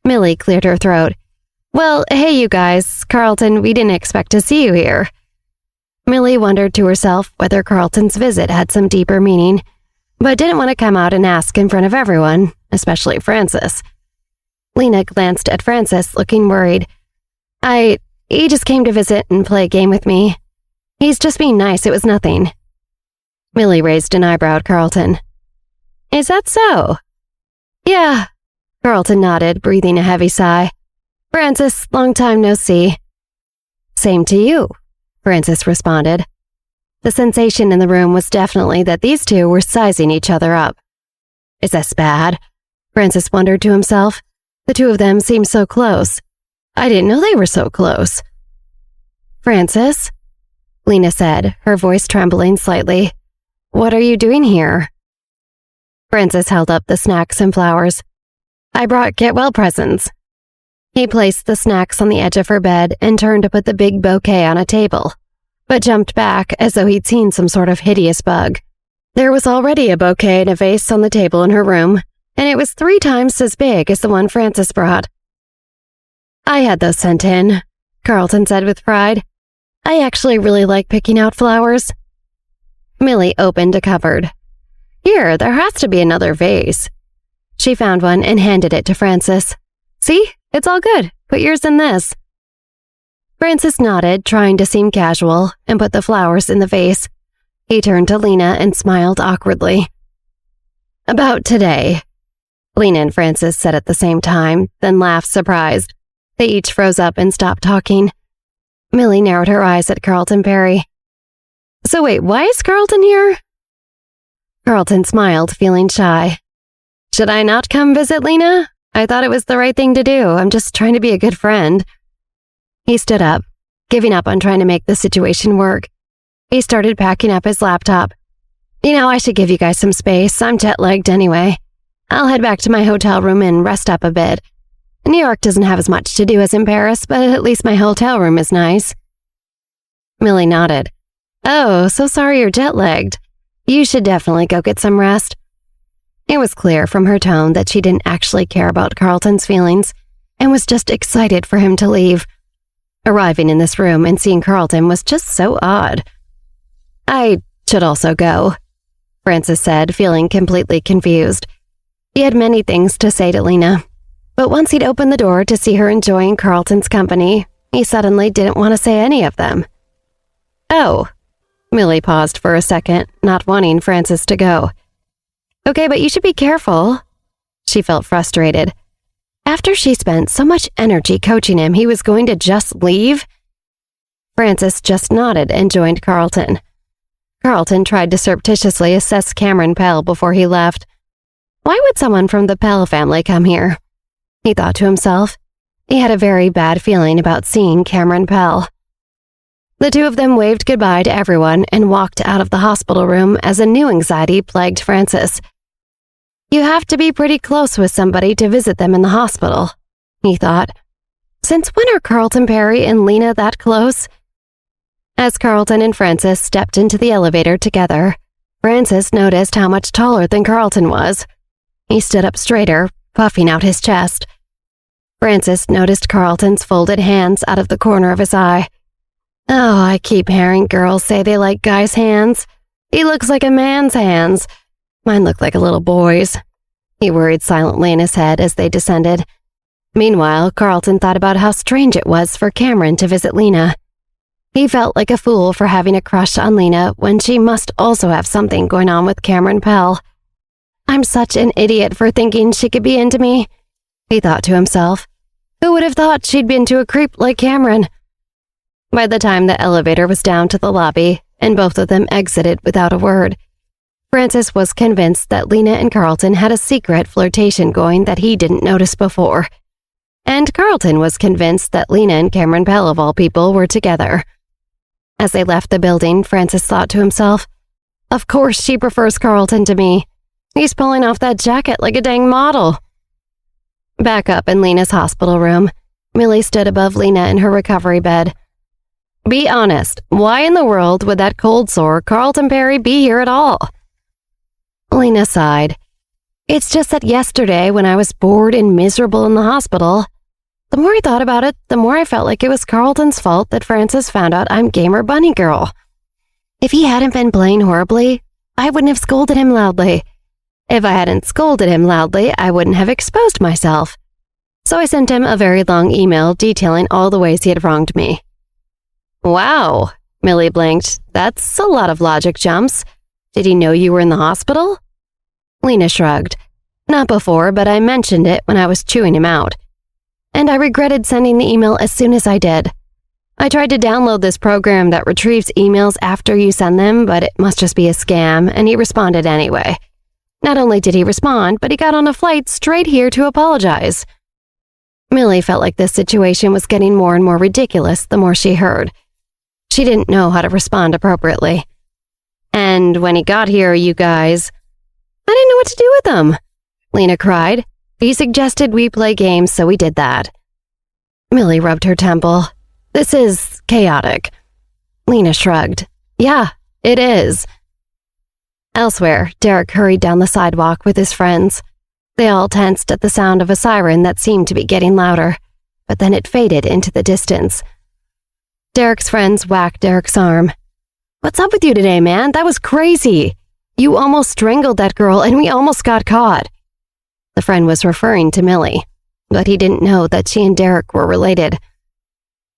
Millie cleared her throat. "Well, hey you guys, Carlton, we didn't expect to see you here." Millie wondered to herself whether Carlton's visit had some deeper meaning, but didn't want to come out and ask in front of everyone, especially Francis. Lena glanced at Francis, looking worried. He just came to visit and play a game with me. He's just being nice, it was nothing." Millie raised an eyebrow at Carlton. "Is that so?" "Yeah," Carlton nodded, breathing a heavy sigh. "Francis, long time no see." "Same to you," Francis responded. The sensation in the room was definitely that these two were sizing each other up. "Is this bad?" Francis wondered to himself. The two of them seemed so close. I didn't know they were so close. "Francis," Lena said, her voice trembling slightly. "What are you doing here?" Francis held up the snacks and flowers. "I brought get well presents." He placed the snacks on the edge of her bed and turned to put the big bouquet on a table, but jumped back as though he'd seen some sort of hideous bug. There was already a bouquet in a vase on the table in her room, and it was 3 times as big as the one Francis brought. "I had those sent in," Carlton said with pride. "I actually really like picking out flowers." Millie opened a cupboard. "Here, there has to be another vase." She found one and handed it to Francis. "See? It's all good. Put yours in this." Francis nodded, trying to seem casual, and put the flowers in the vase. He turned to Lena and smiled awkwardly. "About today," Lena and Francis said at the same time, then laughed surprised. They each froze up and stopped talking. Millie narrowed her eyes at Carlton Perry. "So wait, why is Carlton here?" Carlton smiled, feeling shy. "Should I not come visit Lena? I thought it was the right thing to do. I'm just trying to be a good friend." He stood up, giving up on trying to make the situation work. He started packing up his laptop. I should give you guys some space. I'm jet-lagged anyway. I'll head back to my hotel room and rest up a bit. New York doesn't have as much to do as in Paris, but at least my hotel room is nice." Millie nodded. "Oh, so sorry you're jet-lagged. You should definitely go get some rest." It was clear from her tone that she didn't actually care about Carlton's feelings and was just excited for him to leave. Arriving in this room and seeing Carlton was just so odd. "I should also go," Francis said, feeling completely confused. He had many things to say to Lena, but once he'd opened the door to see her enjoying Carlton's company, he suddenly didn't want to say any of them. "Oh." Millie paused for a second, not wanting Francis to go. "Okay, but you should be careful." She felt frustrated. After she spent so much energy coaching him, he was going to just leave? Francis just nodded and joined Carlton. Carlton tried to surreptitiously assess Cameron Pell before he left. Why would someone from the Pell family come here? He thought to himself. He had a very bad feeling about seeing Cameron Pell. The two of them waved goodbye to everyone and walked out of the hospital room as a new anxiety plagued Francis. You have to be pretty close with somebody to visit them in the hospital, he thought. Since when are Carlton Perry and Lena that close? As Carlton and Francis stepped into the elevator together, Francis noticed how much taller than Carlton was. He stood up straighter, puffing out his chest. Francis noticed Carlton's folded hands out of the corner of his eye. Oh, I keep hearing girls say they like guys' hands. He looks like a man's hands. Mine look like a little boy's. He worried silently in his head as they descended. Meanwhile, Carlton thought about how strange it was for Cameron to visit Lena. He felt like a fool for having a crush on Lena when she must also have something going on with Cameron Pell. I'm such an idiot for thinking she could be into me, he thought to himself. Who would have thought she'd be into a creep like Cameron? By the time the elevator was down to the lobby, and both of them exited without a word, Francis was convinced that Lena and Carlton had a secret flirtation going that he didn't notice before. And Carlton was convinced that Lena and Cameron Pell, of all people, were together. As they left the building, Francis thought to himself, of course she prefers Carlton to me. He's pulling off that jacket like a dang model. Back up in Lena's hospital room, Millie stood above Lena in her recovery bed. Be honest, why in the world would that cold sore Carlton Perry be here at all? Lena sighed. It's just that yesterday when I was bored and miserable in the hospital, the more I thought about it, the more I felt like it was Carlton's fault that Francis found out I'm Gamer Bunny Girl. If he hadn't been playing horribly, I wouldn't have scolded him loudly. If I hadn't scolded him loudly, I wouldn't have exposed myself. So I sent him a very long email detailing all the ways he had wronged me. Wow, Millie blinked. That's a lot of logic jumps. Did he know you were in the hospital? Lena shrugged. Not before, but I mentioned it when I was chewing him out. And I regretted sending the email as soon as I did. I tried to download this program that retrieves emails after you send them, but it must just be a scam, and he responded anyway. Not only did he respond, but he got on a flight straight here to apologize. Millie felt like this situation was getting more and more ridiculous the more she heard. She didn't know how to respond appropriately. And when he got here, you guys... I didn't know what to do with him, Lena cried. He suggested we play games, so we did that. Millie rubbed her temple. This is chaotic. Lena shrugged. Yeah, it is. Elsewhere, Derek hurried down the sidewalk with his friends. They all tensed at the sound of a siren that seemed to be getting louder, but then it faded into the distance. Derek's friends whacked Derek's arm. What's up with you today, man? That was crazy. You almost strangled that girl and we almost got caught. The friend was referring to Millie, but he didn't know that she and Derek were related.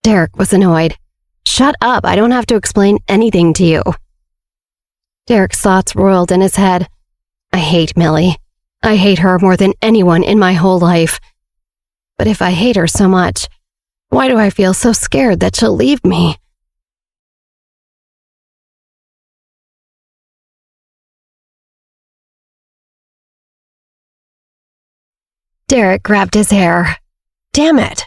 Derek was annoyed. Shut up, I don't have to explain anything to you. Derek's thoughts roiled in his head. I hate Millie. I hate her more than anyone in my whole life. But if I hate her so much, why do I feel so scared that she'll leave me? Derek grabbed his hair. Damn it.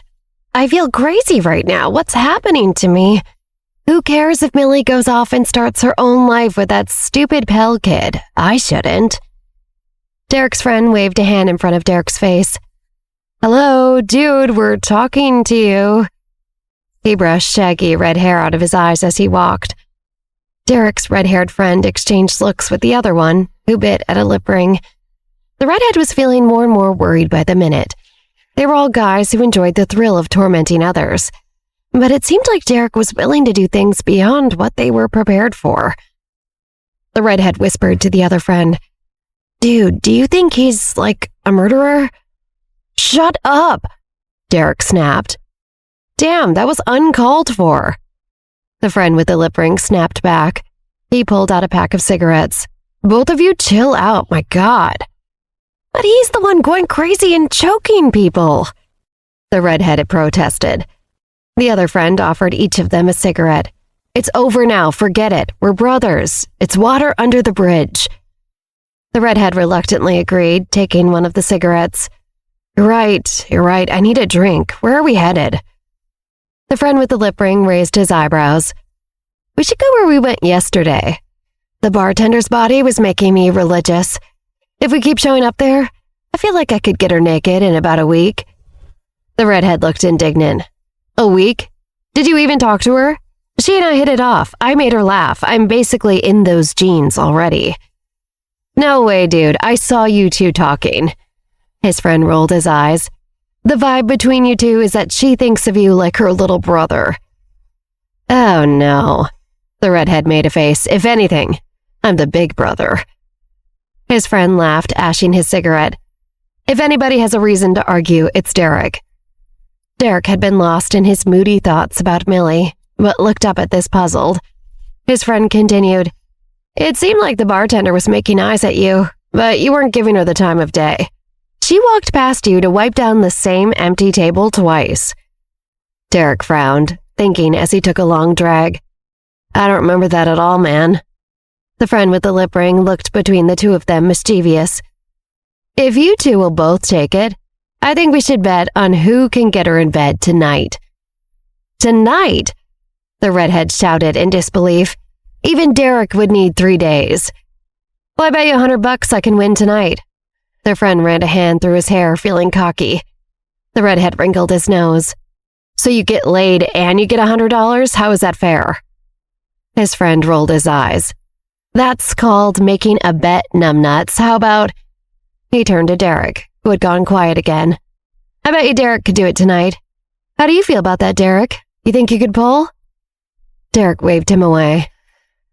I feel crazy right now. What's happening to me? Who cares if Millie goes off and starts her own life with that stupid Pell kid? I shouldn't. Derek's friend waved a hand in front of Derek's face. Hello, dude, we're talking to you. He brushed shaggy red hair out of his eyes as he walked. Derek's red-haired friend exchanged looks with the other one, who bit at a lip ring. The redhead was feeling more and more worried by the minute. They were all guys who enjoyed the thrill of tormenting others. But it seemed like Derek was willing to do things beyond what they were prepared for. The redhead whispered to the other friend, Dude, do you think he's, like, a murderer? Shut up, Derek snapped. Damn, that was uncalled for. The friend with the lip ring snapped back. He pulled out a pack of cigarettes. Both of you chill out, my God. But he's the one going crazy and choking people, the redhead had protested. The other friend offered each of them a cigarette. It's over now, forget it. We're brothers. It's water under the bridge. The redhead reluctantly agreed, taking one of the cigarettes. You're right. I need a drink. Where are we headed? The friend with the lip ring raised his eyebrows. We should go where we went yesterday. The bartender's body was making me religious. If we keep showing up there, I feel like I could get her naked in about a week. The redhead looked indignant. A week? Did you even talk to her? She and I hit it off. I made her laugh. I'm basically in those jeans already. No way, dude. I saw you two talking. His friend rolled his eyes. The vibe between you two is that she thinks of you like her little brother. Oh, no. The redhead made a face. If anything, I'm the big brother. His friend laughed, ashing his cigarette. If anybody has a reason to argue, it's Derek. Derek had been lost in his moody thoughts about Millie, but looked up at this puzzled. His friend continued, It seemed like the bartender was making eyes at you, but you weren't giving her the time of day. She walked past you to wipe down the same empty table twice. Derek frowned, thinking as he took a long drag. I don't remember that at all, man. The friend with the lip ring looked between the two of them mischievous. If you two will both take it, I think we should bet on who can get her in bed tonight. Tonight? The redhead shouted in disbelief. Even Derek would need 3 days. Well, I bet you $100 I can win tonight. Their friend ran a hand through his hair, feeling cocky. The redhead wrinkled his nose. So you get laid and you get $100? How is that fair? His friend rolled his eyes. That's called making a bet, numbnuts. How about... He turned to Derek, who had gone quiet again. I bet you Derek could do it tonight. How do you feel about that, Derek? You think you could pull? Derek waved him away.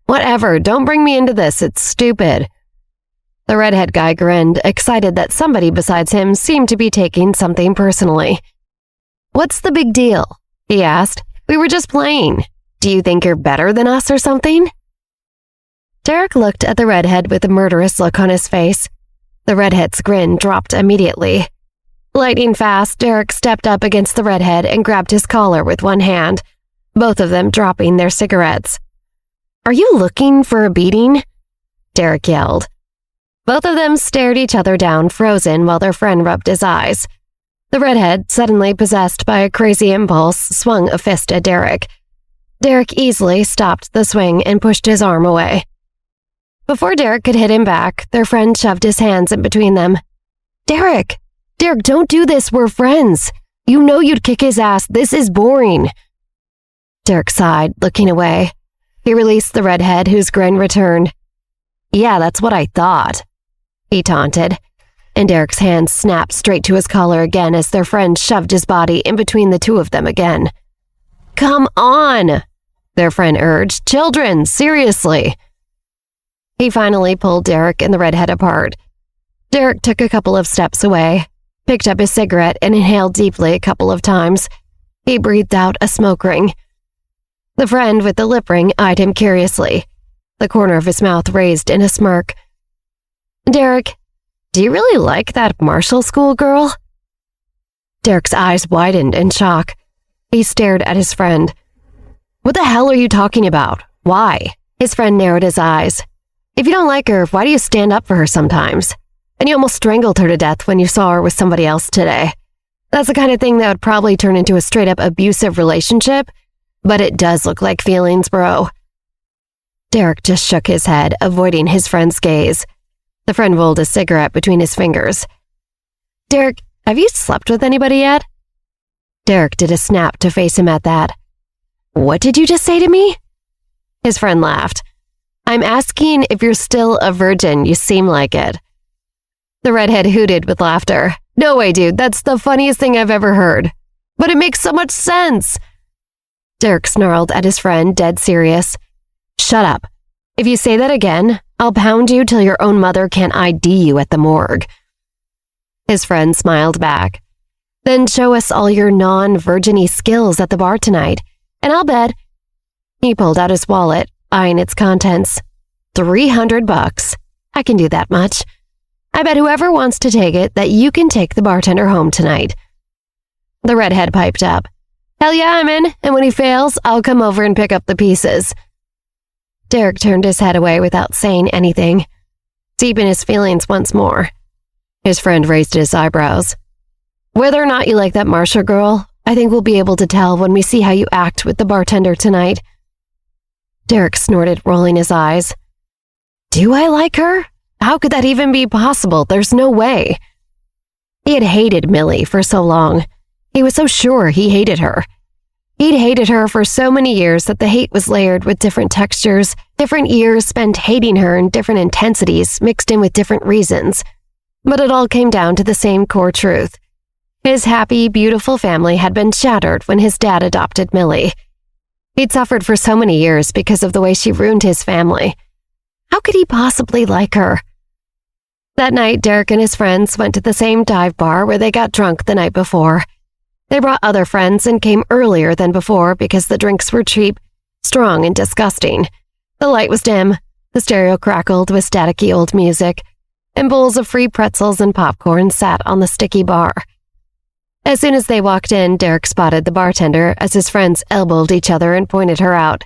Whatever, don't bring me into this, it's stupid. The redhead guy grinned, excited that somebody besides him seemed to be taking something personally. What's the big deal? He asked. We were just playing. Do you think you're better than us or something? Derek looked at the redhead with a murderous look on his face. The redhead's grin dropped immediately. Lightning fast, Derek stepped up against the redhead and grabbed his collar with one hand, both of them dropping their cigarettes. Are you looking for a beating? Derek yelled. Both of them stared each other down, frozen, while their friend rubbed his eyes. The redhead, suddenly possessed by a crazy impulse, swung a fist at Derek. Derek easily stopped the swing and pushed his arm away. Before Derek could hit him back, their friend shoved his hands in between them. Derek, don't do this, we're friends. You know you'd kick his ass, this is boring. Derek sighed, looking away. He released the redhead, whose grin returned. Yeah, that's what I thought, he taunted, and Derek's hand snapped straight to his collar again as their friend shoved his body in between the two of them again. Come on, their friend urged. Children, seriously. He finally pulled Derek and the redhead apart. Derek took a couple of steps away, picked up his cigarette and inhaled deeply a couple of times. He breathed out a smoke ring. The friend with the lip ring eyed him curiously, the corner of his mouth raised in a smirk. Derek, do you really like that Marshall School girl? Derek's eyes widened in shock. He stared at his friend. What the hell are you talking about? Why? His friend narrowed his eyes. If you don't like her, why do you stand up for her sometimes? And you almost strangled her to death when you saw her with somebody else today. That's the kind of thing that would probably turn into a straight-up abusive relationship, but it does look like feelings, bro. Derek just shook his head, avoiding his friend's gaze. The friend rolled a cigarette between his fingers. Derek, have you slept with anybody yet? Derek did a snap to face him at that. What did you just say to me? His friend laughed. I'm asking if you're still a virgin, you seem like it. The redhead hooted with laughter. No way, dude, that's the funniest thing I've ever heard. But it makes so much sense. Derek snarled at his friend, dead serious. Shut up. If you say that again, I'll pound you till your own mother can't ID you at the morgue. His friend smiled back. Then show us all your non-virgin-y skills at the bar tonight, and I'll bet. He pulled out his wallet, eyeing its contents. $300. I can do that much. I bet whoever wants to take it that you can take the bartender home tonight." The redhead piped up. "Hell yeah, I'm in, and when he fails, I'll come over and pick up the pieces." Derek turned his head away without saying anything, deep in his feelings once more. His friend raised his eyebrows. "Whether or not you like that Marcia girl, I think we'll be able to tell when we see how you act with the bartender tonight." Derek snorted, rolling his eyes. "Do I like her? How could that even be possible? There's no way." He had hated Millie for so long. He was so sure he hated her. He'd hated her for so many years that the hate was layered with different textures, different years spent hating her in different intensities mixed in with different reasons. But it all came down to the same core truth. His happy, beautiful family had been shattered when his dad adopted Millie. He'd suffered for so many years because of the way she ruined his family. How could he possibly like her? That night, Derek and his friends went to the same dive bar where they got drunk the night before. They brought other friends and came earlier than before because the drinks were cheap, strong, and disgusting. The light was dim, the stereo crackled with staticky old music, and bowls of free pretzels and popcorn sat on the sticky bar. As soon as they walked in, Derek spotted the bartender as his friends elbowed each other and pointed her out.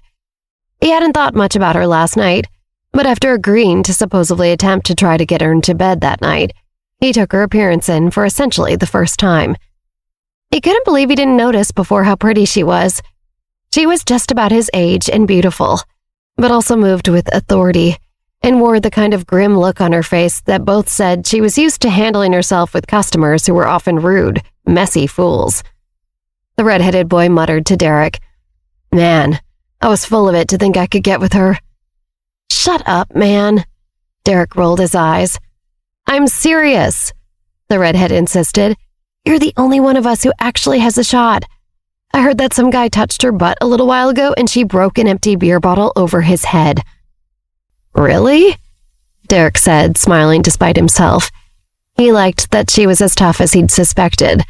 He hadn't thought much about her last night, but after agreeing to supposedly attempt to try to get her into bed that night, he took her appearance in for essentially the first time. He couldn't believe he didn't notice before how pretty she was. She was just about his age and beautiful, but also moved with authority, and wore the kind of grim look on her face that both said she was used to handling herself with customers who were often rude, messy fools. The red-headed boy muttered to Derek, "Man, I was full of it to think I could get with her." "Shut up, man." Derek rolled his eyes. "I'm serious," the redhead insisted. "You're the only one of us who actually has a shot. I heard that some guy touched her butt a little while ago and she broke an empty beer bottle over his head." "Really?" Derek said, smiling despite himself. He liked that she was as tough as he'd suspected.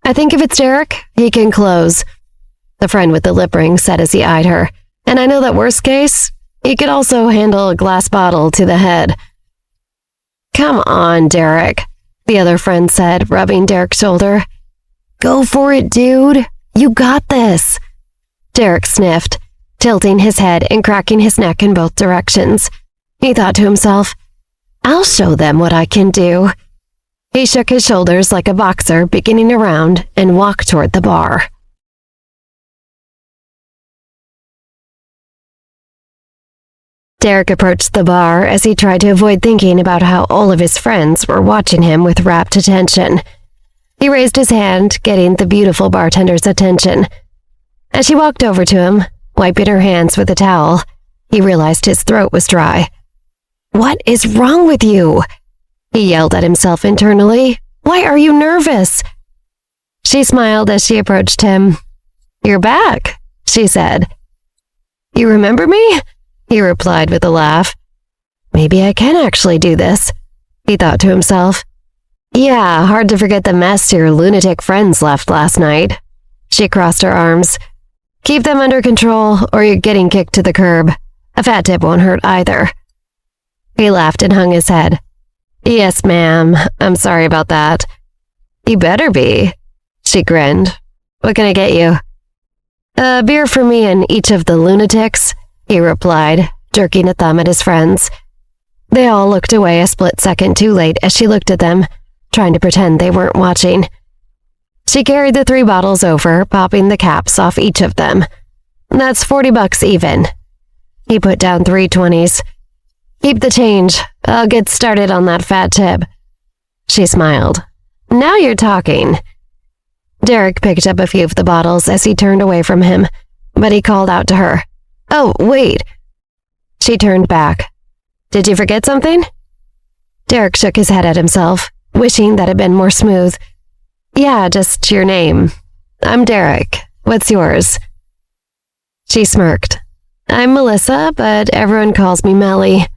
"I think if it's Derek, he can close," the friend with the lip ring said as he eyed her. "And I know that worst case, he could also handle a glass bottle to the head." "Come on, Derek," the other friend said, rubbing Derek's shoulder. "Go for it, dude. You got this." Derek sniffed, tilting his head and cracking his neck in both directions. He thought to himself, "I'll show them what I can do." He shook his shoulders like a boxer, beginning a round, and walked toward the bar. Derek approached the bar as he tried to avoid thinking about how all of his friends were watching him with rapt attention. He raised his hand, getting the beautiful bartender's attention. As she walked over to him, wiping her hands with a towel, he realized his throat was dry. "What is wrong with you?" he yelled at himself internally. "Why are you nervous?" She smiled as she approached him. "You're back," she said. "You remember me?" he replied with a laugh. "Maybe I can actually do this," he thought to himself. "Yeah, hard to forget the mess your lunatic friends left last night." She crossed her arms. "Keep them under control, or you're getting kicked to the curb. A fat tip won't hurt either." He laughed and hung his head. "Yes, ma'am. I'm sorry about that." "You better be." She grinned. "What can I get you?" "A beer for me and each of the lunatics," he replied, jerking a thumb at his friends. They all looked away a split second too late as she looked at them, trying to pretend they weren't watching. She carried the 3 bottles over, popping the caps off each of them. "That's $40 even." He put down 3 20s. "Keep the change. I'll get started on that fat tip." She smiled. "Now you're talking." Derek picked up a few of the bottles as he turned away from him, but he called out to her. "Oh, wait." She turned back. "Did you forget something?" Derek shook his head at himself, wishing that had been more smooth. "Yeah, just your name. I'm Derek. What's yours?" She smirked. "I'm Melissa, but everyone calls me Melly."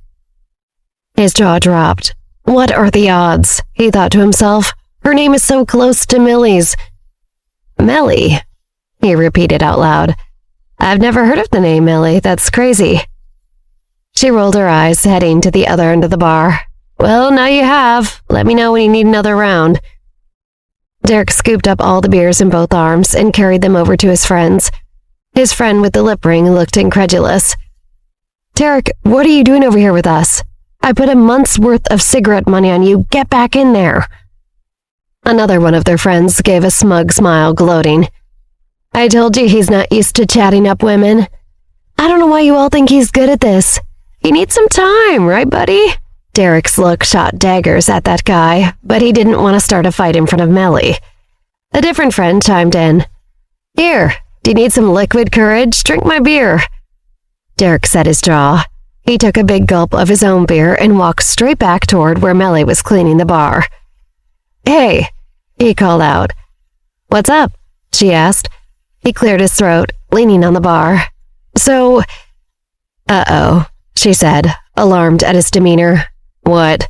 His jaw dropped. What are the odds? He thought to himself. Her name is so close to Millie's. Melly, he repeated out loud. I've never heard of the name Millie. That's crazy. She rolled her eyes, heading to the other end of the bar. Well, now you have. Let me know when you need another round. Derek scooped up all the beers in both arms and carried them over to his friends. His friend with the lip ring looked incredulous. Derek, what are you doing over here with us? I put a month's worth of cigarette money on you. Get back in there. Another one of their friends gave a smug smile, gloating. I told you he's not used to chatting up women. I don't know why you all think he's good at this. He needs some time, right, buddy? Derek's look shot daggers at that guy, but he didn't want to start a fight in front of Melly. A different friend chimed in. Here, do you need some liquid courage? Drink my beer. Derek set his jaw. He took a big gulp of his own beer and walked straight back toward where Melly was cleaning the bar. Hey, he called out. What's up? She asked. He cleared his throat, leaning on the bar. So, uh-oh, she said, alarmed at his demeanor. What?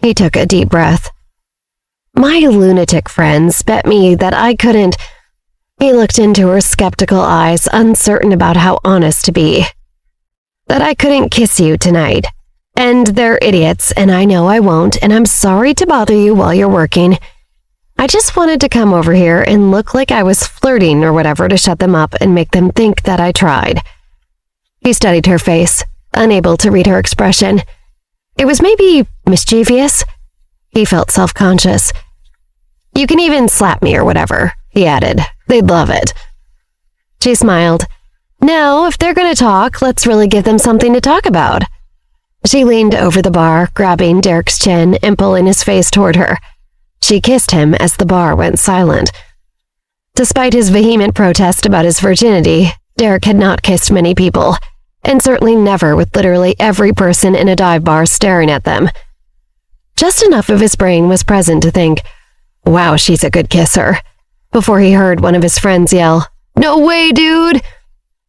He took a deep breath. My lunatic friends bet me that I couldn't. He looked into her skeptical eyes, uncertain about how honest to be. That I couldn't kiss you tonight. And they're idiots, and I know I won't, and I'm sorry to bother you while you're working. I just wanted to come over here and look like I was flirting or whatever to shut them up and make them think that I tried. He studied her face, unable to read her expression. It was maybe mischievous. He felt self-conscious. You can even slap me or whatever, he added. They'd love it. She smiled. No, if they're going to talk, let's really give them something to talk about. She leaned over the bar, grabbing Derek's chin and pulling his face toward her. She kissed him as the bar went silent. Despite his vehement protest about his virginity, Derek had not kissed many people, and certainly never with literally every person in a dive bar staring at them. Just enough of his brain was present to think, wow, she's a good kisser, before he heard one of his friends yell, No way, dude!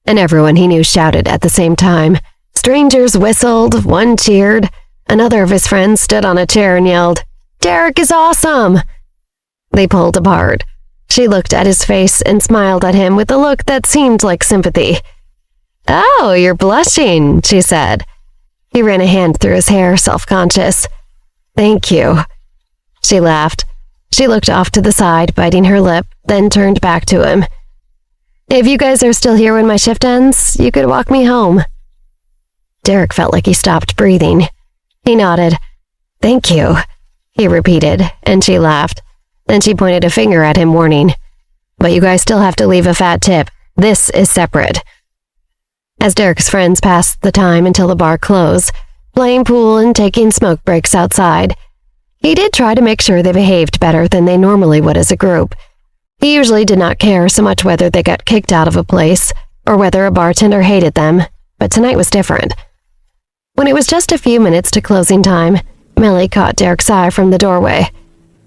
And everyone he knew shouted at the same time. Strangers whistled, one cheered. Another of his friends stood on a chair and yelled, Derek is awesome! They pulled apart. She looked at his face and smiled at him with a look that seemed like sympathy. Oh, you're blushing, she said. He ran a hand through his hair, self-conscious. Thank you. She laughed. She looked off to the side, biting her lip, then turned back to him. If you guys are still here when my shift ends, you could walk me home. Derek felt like he stopped breathing. He nodded. Thank you, he repeated, and she laughed. Then she pointed a finger at him, warning. But you guys still have to leave a fat tip. This is separate. As Derek's friends passed the time until the bar closed, playing pool and taking smoke breaks outside, he did try to make sure they behaved better than they normally would as a group. He usually did not care so much whether they got kicked out of a place or whether a bartender hated them, but tonight was different. When it was just a few minutes to closing time, Millie caught Derek's eye from the doorway.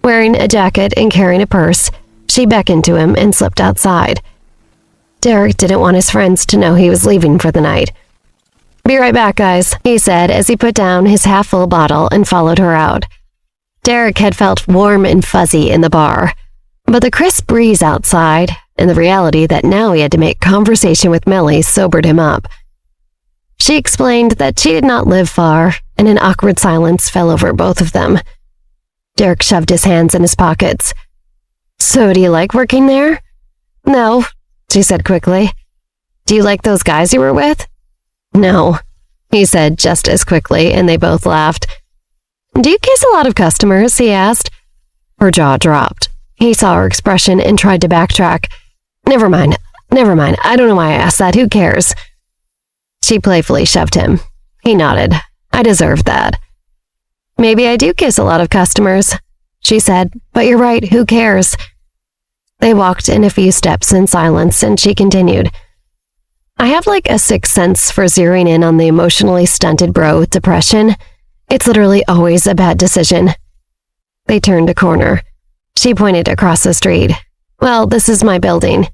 Wearing a jacket and carrying a purse, she beckoned to him and slipped outside. Derek didn't want his friends to know he was leaving for the night. Be right back, guys, he said as he put down his half-full bottle and followed her out. Derek had felt warm and fuzzy in the bar, but the crisp breeze outside and the reality that now he had to make conversation with Millie sobered him up. She explained that she did not live far, and an awkward silence fell over both of them. Derek shoved his hands in his pockets. So do you like working there? No, she said quickly. Do you like those guys you were with? No, he said just as quickly, and they both laughed. Do you kiss a lot of customers? He asked. Her jaw dropped. He saw her expression and tried to backtrack. Never mind. I don't know why I asked that. Who cares? She playfully shoved him. He nodded. I deserve that. Maybe I do kiss a lot of customers, she said, but you're right, who cares? They walked in a few steps in silence, and she continued. I have like a sixth sense for zeroing in on the emotionally stunted bro with depression. It's literally always a bad decision. They turned a corner. She pointed across the street. Well, this is my building.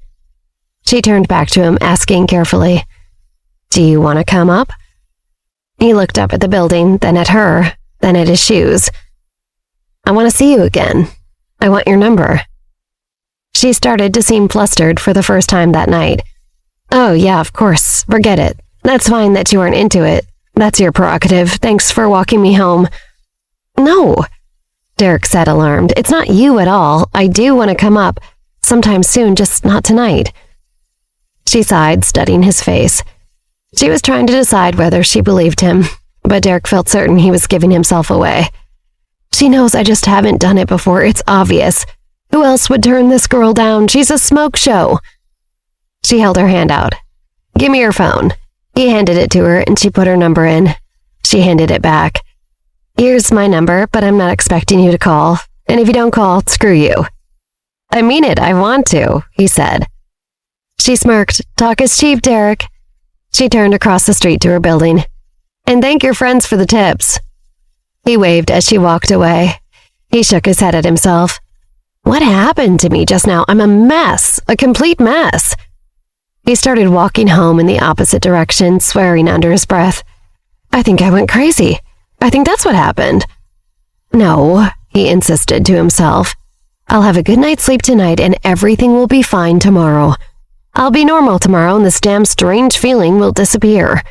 She turned back to him, asking carefully, Do you want to come up? He looked up at the building, then at her, then at his shoes. I want to see you again. I want your number. She started to seem flustered for the first time that night. Oh, yeah, of course. Forget it. That's fine that you aren't into it. That's your prerogative. Thanks for walking me home. No, Derek said, alarmed. It's not you at all. I do want to come up sometime soon, just not tonight. She sighed, studying his face. She was trying to decide whether she believed him, but Derek felt certain he was giving himself away. She knows I just haven't done it before. It's obvious. Who else would turn this girl down? She's a smoke show. She held her hand out. Give me your phone. He handed it to her, and she put her number in. She handed it back. Here's my number, but I'm not expecting you to call. And if you don't call, screw you. I mean it, I want to, he said. She smirked. Talk is cheap, Derek. She turned across the street to her building. And thank your friends for the tips. He waved as she walked away. He shook his head at himself. What happened to me just now? I'm a mess, a complete mess. He started walking home in the opposite direction, swearing under his breath. I think I went crazy. I think that's what happened. No, he insisted to himself. I'll have a good night's sleep tonight and everything will be fine tomorrow. I'll be normal tomorrow and this damn strange feeling will disappear.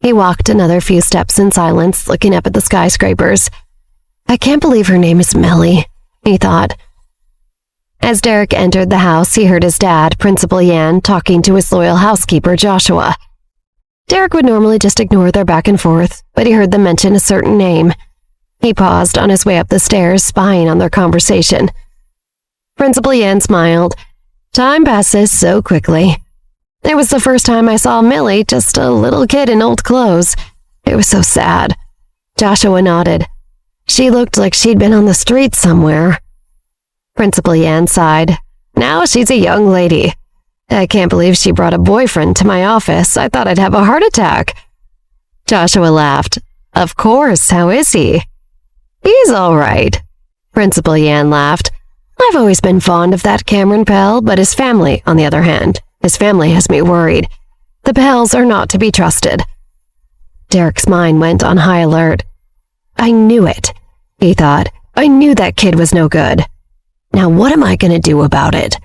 He walked another few steps in silence, looking up at the skyscrapers. I can't believe her name is Melly, he thought. As Derek entered the house, he heard his dad, Principal Yan, talking to his loyal housekeeper, Joshua. Derek would normally just ignore their back and forth, but he heard them mention a certain name. He paused on his way up the stairs, spying on their conversation. Principal Yan smiled. Time passes so quickly. It was the first time I saw Millie, just a little kid in old clothes. It was so sad. Joshua nodded. She looked like she'd been on the street somewhere. Principal Yan sighed. Now she's a young lady. I can't believe she brought a boyfriend to my office. I thought I'd have a heart attack. Joshua laughed. Of course, how is he? He's all right. Principal Yan laughed. I've always been fond of that Cameron Pell, but his family, on the other hand, his family has me worried. The Pells are not to be trusted. Derek's mind went on high alert. I knew it, he thought. I knew that kid was no good. Now what am I going to do about it?